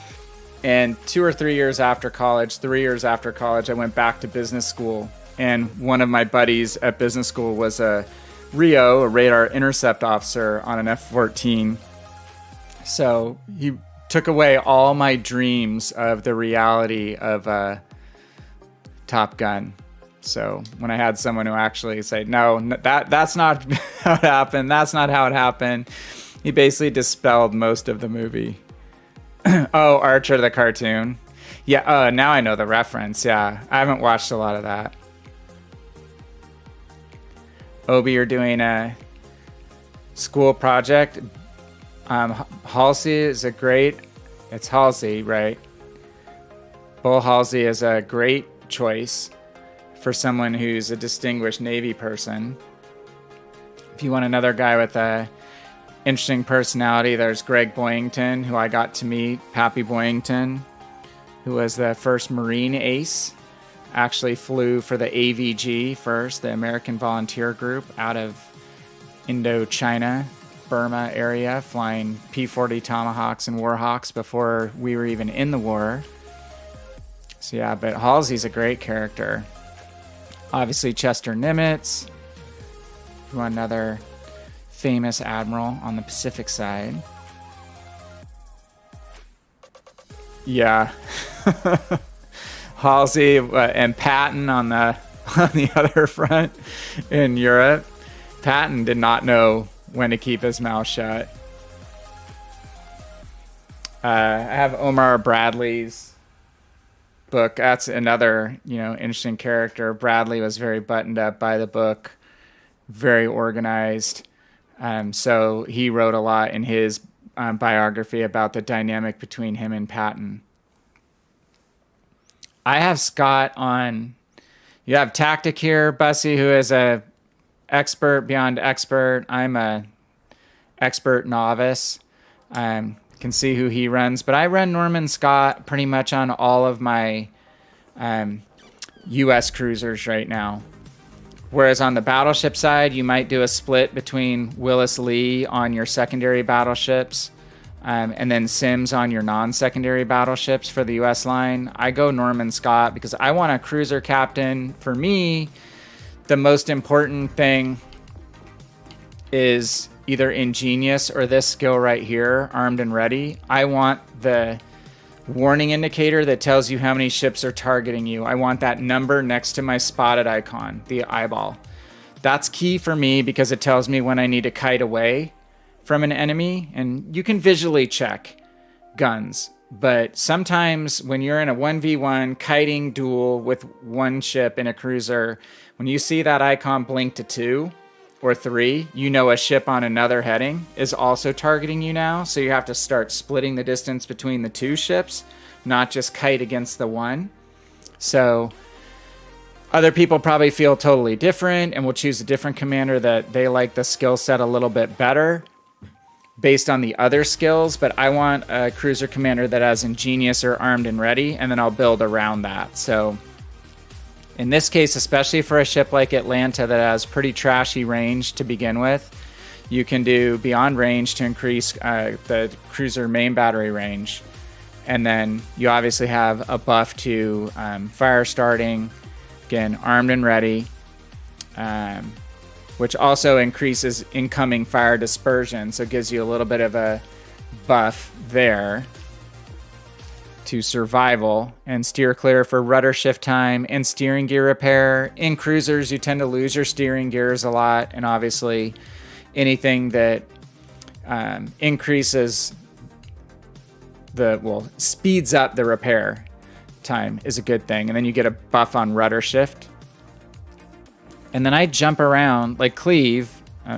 and 2 or 3 years after college, 3 years after college, I went back to business school. And one of my buddies at business school was a RIO, a radar intercept officer on an F-14. So he took away all my dreams of the reality of Top Gun. So when I had someone who actually said, no, that's not how it happened, that's not how it happened, he basically dispelled most of the movie. Oh, Archer the cartoon. Yeah, now I know the reference. Yeah, I haven't watched a lot of that. Obi, you're doing a school project. Halsey is a great... It's Halsey, right? Bull Halsey is a great choice for someone who's a distinguished Navy person. If you want another guy with a interesting personality, there's Greg Boyington, who I got to meet. Pappy Boyington, who was the first Marine ace. Actually flew for the AVG first, the American Volunteer Group, out of Indochina, Burma area, flying P-40 Tomahawks and Warhawks before we were even in the war. So yeah, but Halsey's a great character. Obviously Chester Nimitz, who another famous admiral on the Pacific side. Yeah. Halsey and Patton on the other front in Europe. Patton did not know when to keep his mouth shut. I have Omar Bradley's book. That's another, interesting character. Bradley was very buttoned up by the book, very organized. So he wrote a lot in his biography about the dynamic between him and Patton. I have Scott on. You have Tactic here, Bussy, who is a expert beyond expert. I'm a expert novice. Can see who he runs, but I run Norman Scott pretty much on all of my U.S. cruisers right now. Whereas on the battleship side, you might do a split between Willis Lee on your secondary battleships. And then Sims on your non-secondary battleships for the U.S. line. I go Norman Scott because I want a cruiser captain. For me, the most important thing is either ingenious or this skill right here, armed and ready. I want the warning indicator that tells you how many ships are targeting you. I want that number next to my spotted icon, the eyeball. That's key for me because it tells me when I need to kite away from an enemy, and you can visually check guns, but sometimes when you're in a 1v1 kiting duel with one ship in a cruiser, when you see that icon blink to 2 or 3, you know a ship on another heading is also targeting you now, so you have to start splitting the distance between the 2 ships, not just kite against the one. So other people probably feel totally different and will choose a different commander that they like the skill set a little bit better based on the other skills, but I want a cruiser commander that has ingenious or armed and ready, and then I'll build around that. So in this case, especially for a ship like Atlanta that has pretty trashy range to begin with, you can do beyond range to increase the cruiser main battery range. And then you obviously have a buff to fire starting, again, armed and ready, which also increases incoming fire dispersion, so it gives you a little bit of a buff there to survival, and steer clear for rudder shift time and steering gear repair. In cruisers, you tend to lose your steering gears a lot, and obviously anything that increases speeds up the repair time is a good thing. And then you get a buff on rudder shift. And then I jump around, like Cleve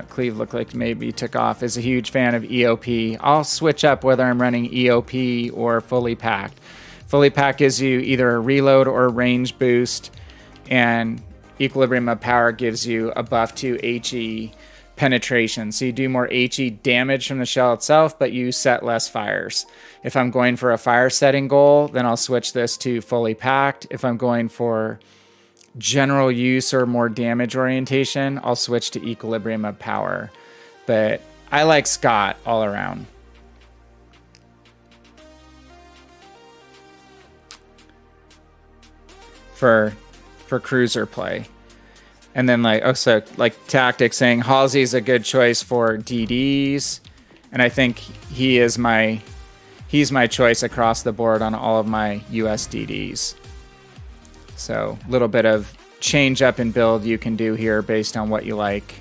Cleve looked like maybe took off, is a huge fan of EOP. I'll switch up whether I'm running EOP or fully packed. Fully packed gives you either a reload or a range boost, and Equilibrium of Power gives you a buff to HE penetration. So you do more HE damage from the shell itself, but you set less fires. If I'm going for a fire setting goal, then I'll switch this to fully packed. If I'm going for general use or more damage orientation, I'll switch to Equilibrium of Power. But I like Scott all around. For cruiser play. And then like Tactics saying Halsey's a good choice for DDs. And I think he's my choice across the board on all of my US DDs. So a little bit of change up in build you can do here based on what you like.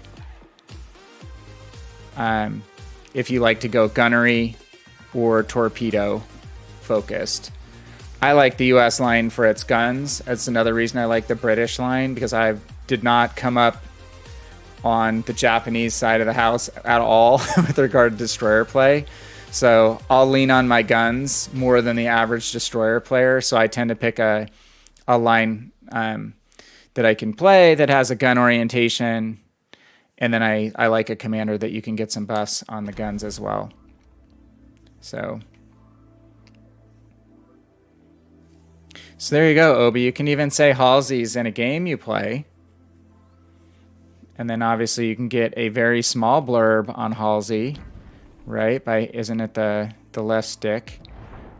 If you like to go gunnery or torpedo focused. I like the US line for its guns. That's another reason I like the British line, because I did not come up on the Japanese side of the house at all with regard to destroyer play. So I'll lean on my guns more than the average destroyer player. So I tend to pick a line that I can play that has a gun orientation. And then I like a commander that you can get some buffs on the guns as well. So there you go, Obi. You can even say Halsey's in a game you play. And then obviously you can get a very small blurb on Halsey, right? Isn't it the left stick?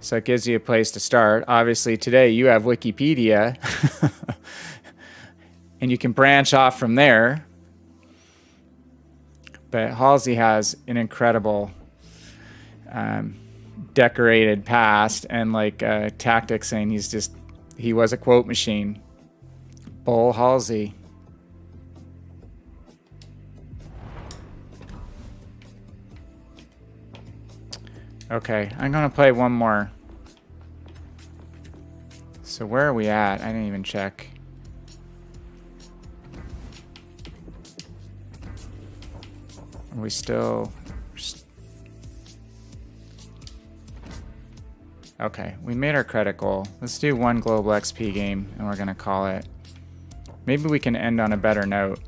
So it gives you a place to start. Obviously today you have Wikipedia. And you can branch off from there. But Halsey has an incredible decorated past, and like Tactics saying he was a quote machine. Bull Halsey. Okay, I'm gonna play one more. So where are we at? I didn't even check. Are we still... Okay, we made our credit goal. Let's do one global XP game, and we're gonna call it. Maybe we can end on a better note.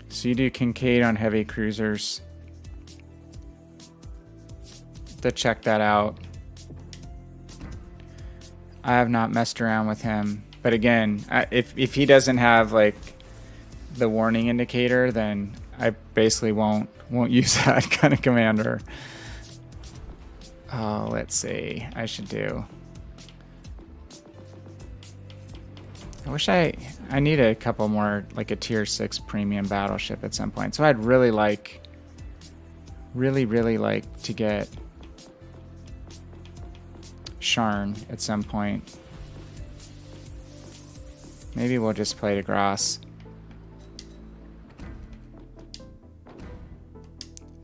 So you do Kincaid on heavy cruisers. To check that out. I have not messed around with him, but again, if he doesn't have like the warning indicator, then I basically won't use that kind of commander. Oh, let's see. I should do. I wish I need a couple more, like a tier 6 premium battleship at some point. So I'd really like to get Sharn at some point. Maybe we'll just play DeGrasse.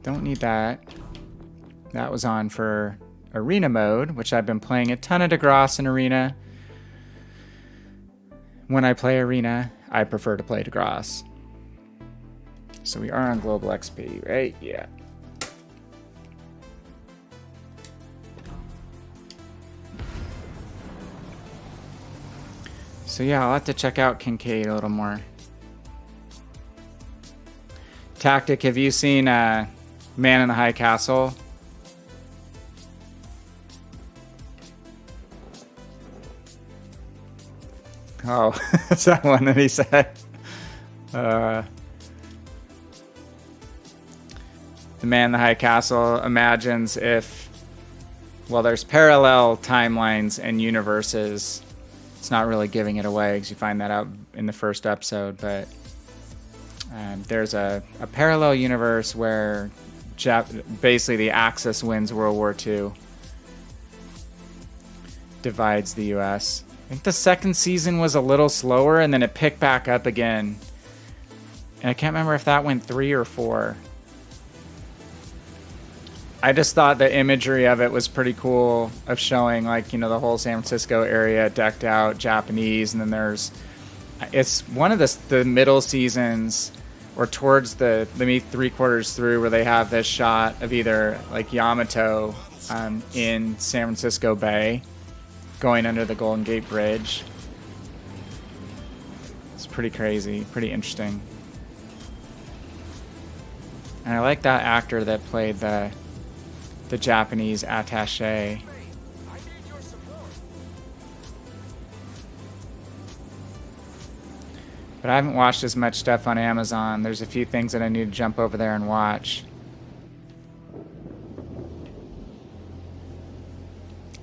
Don't need that. That was on for arena mode, which I've been playing a ton of DeGrasse in arena. When I play arena, I prefer to play DeGrasse. So we are on global XP, right? Yeah. So yeah, I'll have to check out Kincaid a little more. Tactic, have you seen Man in the High Castle? Oh, is that one that he said? The Man in the High Castle imagines if, well, there's parallel timelines and universes. It's not really giving it away because you find that out in the first episode, but there's a parallel universe where basically the Axis wins World War II, divides the US. I think the second season was a little slower, and then it picked back up again. And I can't remember if that went 3 or 4. I just thought the imagery of it was pretty cool, of showing, like, you know, the whole San Francisco area decked out Japanese, and then there's, it's one of the middle seasons, or towards the maybe 3/4 through, where they have this shot of either like Yamato in San Francisco Bay going under the Golden Gate Bridge. It's pretty crazy, pretty interesting. And I like that actor that played the Japanese attaché. But I haven't watched as much stuff on Amazon. There's a few things that I need to jump over there and watch.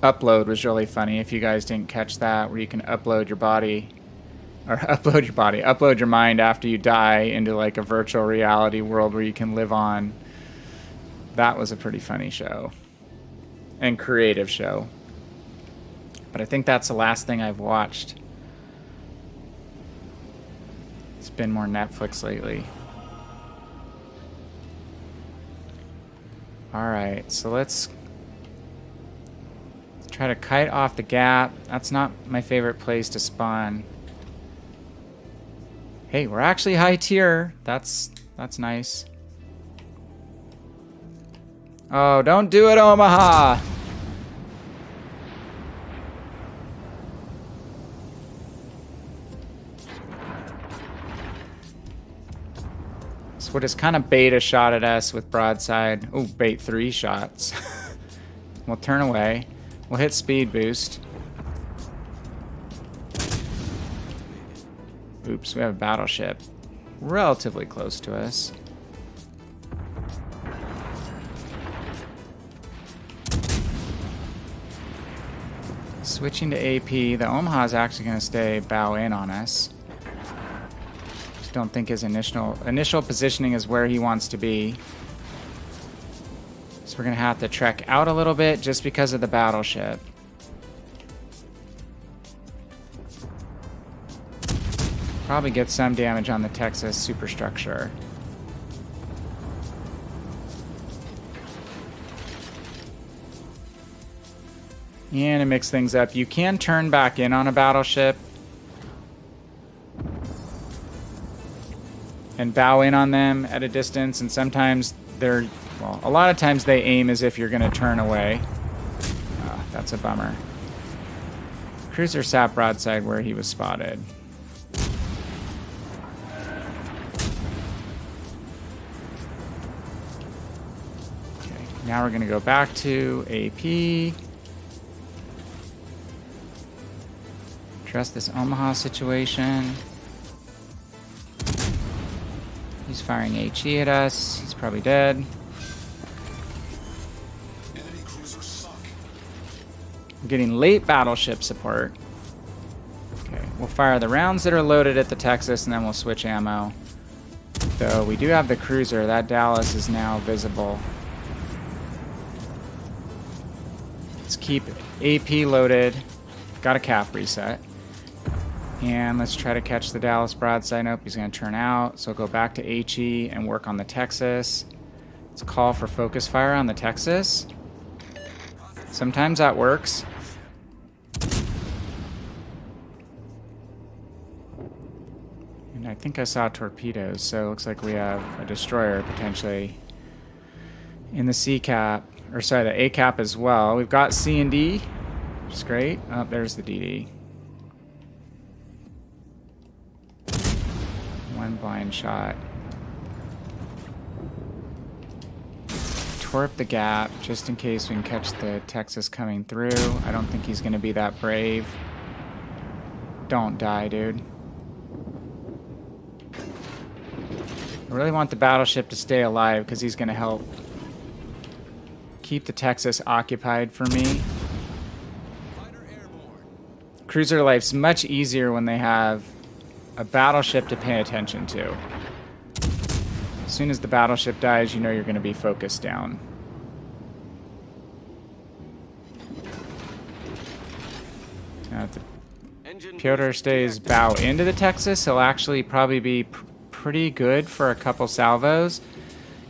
Upload was really funny, if you guys didn't catch that, where you can upload your body, or upload your mind after you die into like a virtual reality world where you can live on. That was a pretty funny show. And creative show. But I think that's the last thing I've watched. It's been more Netflix lately. Alright, so let's try to kite off the gap. That's not my favorite place to spawn. Hey, we're actually high tier. That's nice. Oh, don't do it, Omaha! So what is kind of bait a shot at us with broadside. Oh, bait 3 shots. We'll turn away. We'll hit speed boost. Oops, we have a battleship relatively close to us. Switching to AP, the Omaha is actually going to stay bow in on us. Just don't think his initial positioning is where he wants to be. So we're going to have to trek out a little bit just because of the battleship. Probably get some damage on the Texas superstructure. And to mix things up, you can turn back in on a battleship and bow in on them at a distance, and sometimes they're, well, a lot of times they aim as if you're going to turn away. Oh, that's a bummer. Cruiser sat broadside where he was spotted. Okay, now we're going to go back to AP. Address this Omaha situation. He's firing HE at us. He's probably dead. I'm getting late battleship support. Okay, we'll fire the rounds that are loaded at the Texas, and then we'll switch ammo. Though we do have the cruiser. That Dallas is now visible. Let's keep AP loaded. Got a cap reset. And let's try to catch the Dallas broadside. Nope, he's going to turn out. So go back to HE and work on the Texas. Let's call for focus fire on the Texas. Sometimes that works. And I think I saw torpedoes, so it looks like we have a destroyer potentially in the C cap, or sorry, the A cap as well. We've got C and D, which is great. Oh, there's the DD. One blind shot. Torp the gap just in case we can catch the Texas coming through. I don't think he's going to be that brave. Don't die, dude. I really want the battleship to stay alive because he's going to help keep the Texas occupied for me. Cruiser life's much easier when they have a battleship to pay attention to. As soon as the battleship dies, you know you're going to be focused down. Now, if the Piotr stays bow into the Texas, he'll actually probably be pretty good for a couple salvos.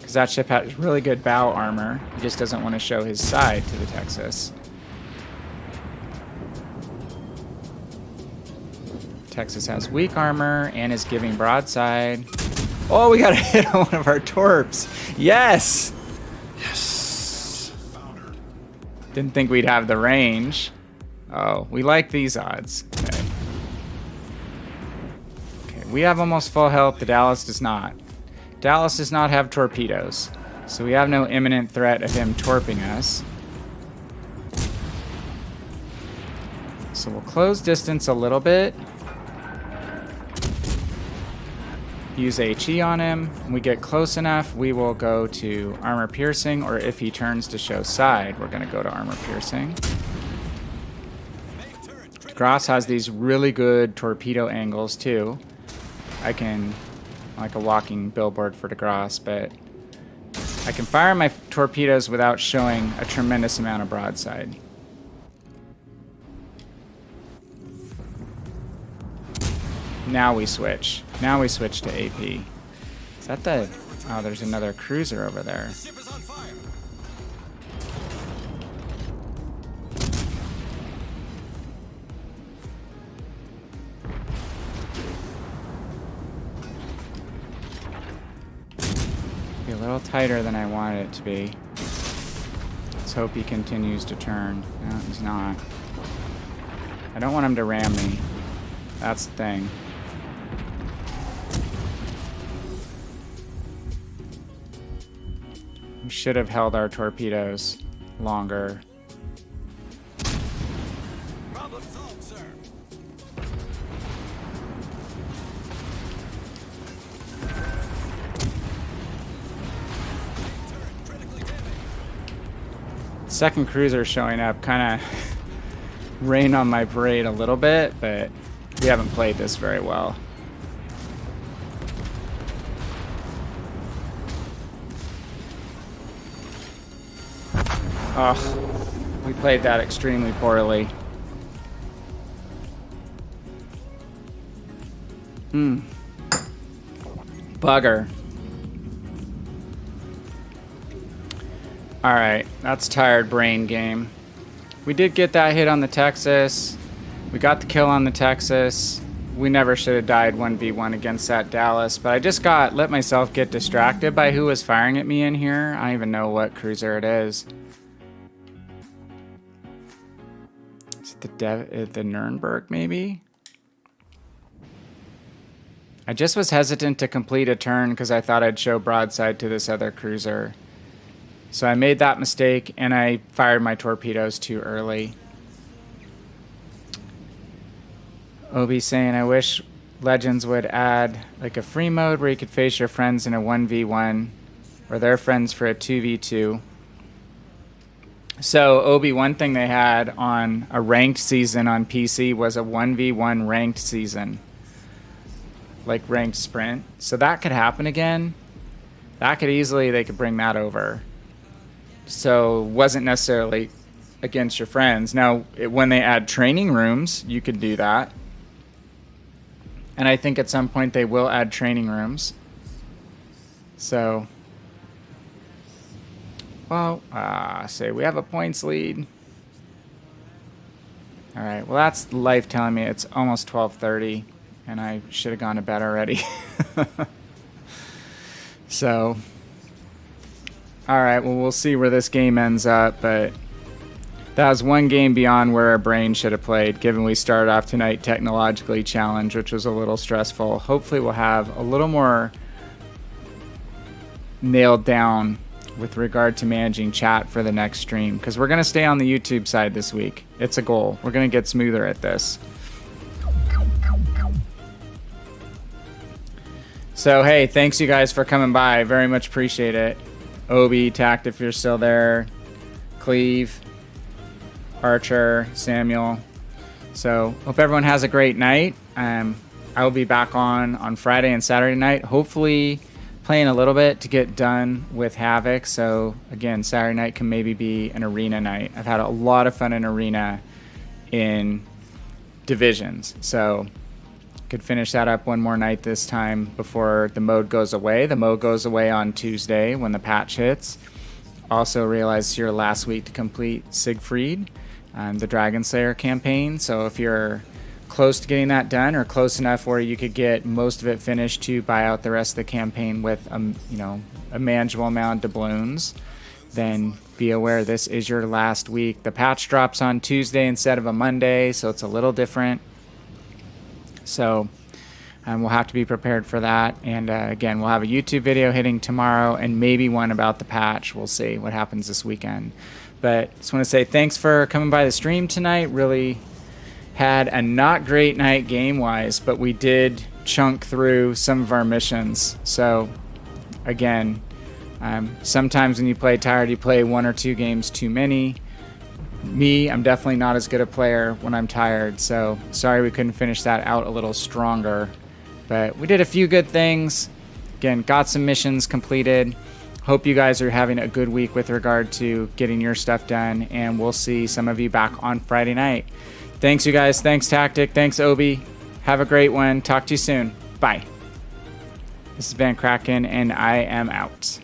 because that ship has really good bow armor. He just doesn't want to show his side to the Texas. Texas has weak armor and is giving broadside. Oh, we got a hit on one of our torps. Yes! Yes. Founder. Didn't think we'd have the range. Oh, we like these odds. Okay. Okay, we have almost full health. The Dallas does not. Dallas does not have torpedoes, so we have no imminent threat of him torping us. So we'll close distance a little bit. Use HE on him. When we get close enough, we will go to armor piercing, or if he turns to show side, we're going to go to armor piercing. Gross has these really good torpedo angles too. I can, like a walking billboard for DeGrasse, but I can fire my torpedoes without showing a tremendous amount of broadside. Now we switch. Now we switch to AP. Is that the... Oh, there's another cruiser over there. Ship is on fire. Be a little tighter than I wanted it to be. Let's hope he continues to turn. No, he's not. I don't want him to ram me. That's the thing. We should have held our torpedoes longer. Problem solved, sir. Turret critically damaged. Second cruiser showing up kind of rained on my parade a little bit, but we haven't played this very well. Oh, we played that extremely poorly. Bugger. Alright, that's tired brain game. We did get that hit on the Texas. We got the kill on the Texas. We never should have died 1v1 against that Dallas, but I just let myself get distracted by who was firing at me in here. I don't even know what cruiser it is. Is it the Nuremberg, maybe? I just was hesitant to complete a turn because I thought I'd show broadside to this other cruiser. So I made that mistake, and I fired my torpedoes too early. Obi saying, I wish Legends would add like a free mode where you could face your friends in a 1v1 or their friends for a 2v2. So Obi, one thing they had on a ranked season on PC was a 1v1 ranked season. Like ranked sprint. So that could happen again. That could easily, they could bring that over. So wasn't necessarily against your friends. Now, when they add training rooms, you could do that. And I think at some point they will add training rooms. So, well, say we have a points lead. All right, well, that's life telling me it's almost 12:30, and I should have gone to bed already. So, all right, well, we'll see where this game ends up, but that was one game beyond where our brain should have played, given we started off tonight technologically challenged, which was a little stressful. Hopefully we'll have a little more nailed down with regard to managing chat for the next stream, because we're going to stay on the YouTube side this week. It's a goal. We're going to get smoother at this. So, hey, thanks you guys for coming by. Very much appreciate it. Obi, Tact, if you're still there. Cleve. Archer, Samuel. So, hope everyone has a great night. I will be back on Friday and Saturday night. Hopefully playing a little bit to get done with Havoc. So, again, Saturday night can maybe be an arena night. I've had a lot of fun in arena in divisions. So, Could finish that up one more night this time before the mode goes away. The mode goes away on Tuesday when the patch hits. Also realized your last week to complete Siegfried, the Dragonslayer campaign. So if you're close to getting that done, or close enough where you could get most of it finished to buy out the rest of the campaign with a manageable amount of doubloons, then be aware this is your last week. The patch drops on Tuesday instead of a Monday, so it's a little different. So we'll have to be prepared for that. And again, we'll have a YouTube video hitting tomorrow and maybe one about the patch. We'll see what happens this weekend. But just want to say thanks for coming by the stream tonight. Really had a not great night game-wise, but we did chunk through some of our missions. So again, sometimes when you play tired, you play 1 or 2 games too many. Me, I'm definitely not as good a player when I'm tired, so sorry we couldn't finish that out a little stronger. But we did a few good things. Again, got some missions completed. Hope you guys are having a good week with regard to getting your stuff done, and we'll see some of you back on Friday night. Thanks, you guys. Thanks, Tactic. Thanks, Obi. Have a great one. Talk to you soon. Bye. This is VannKraken, and I am out.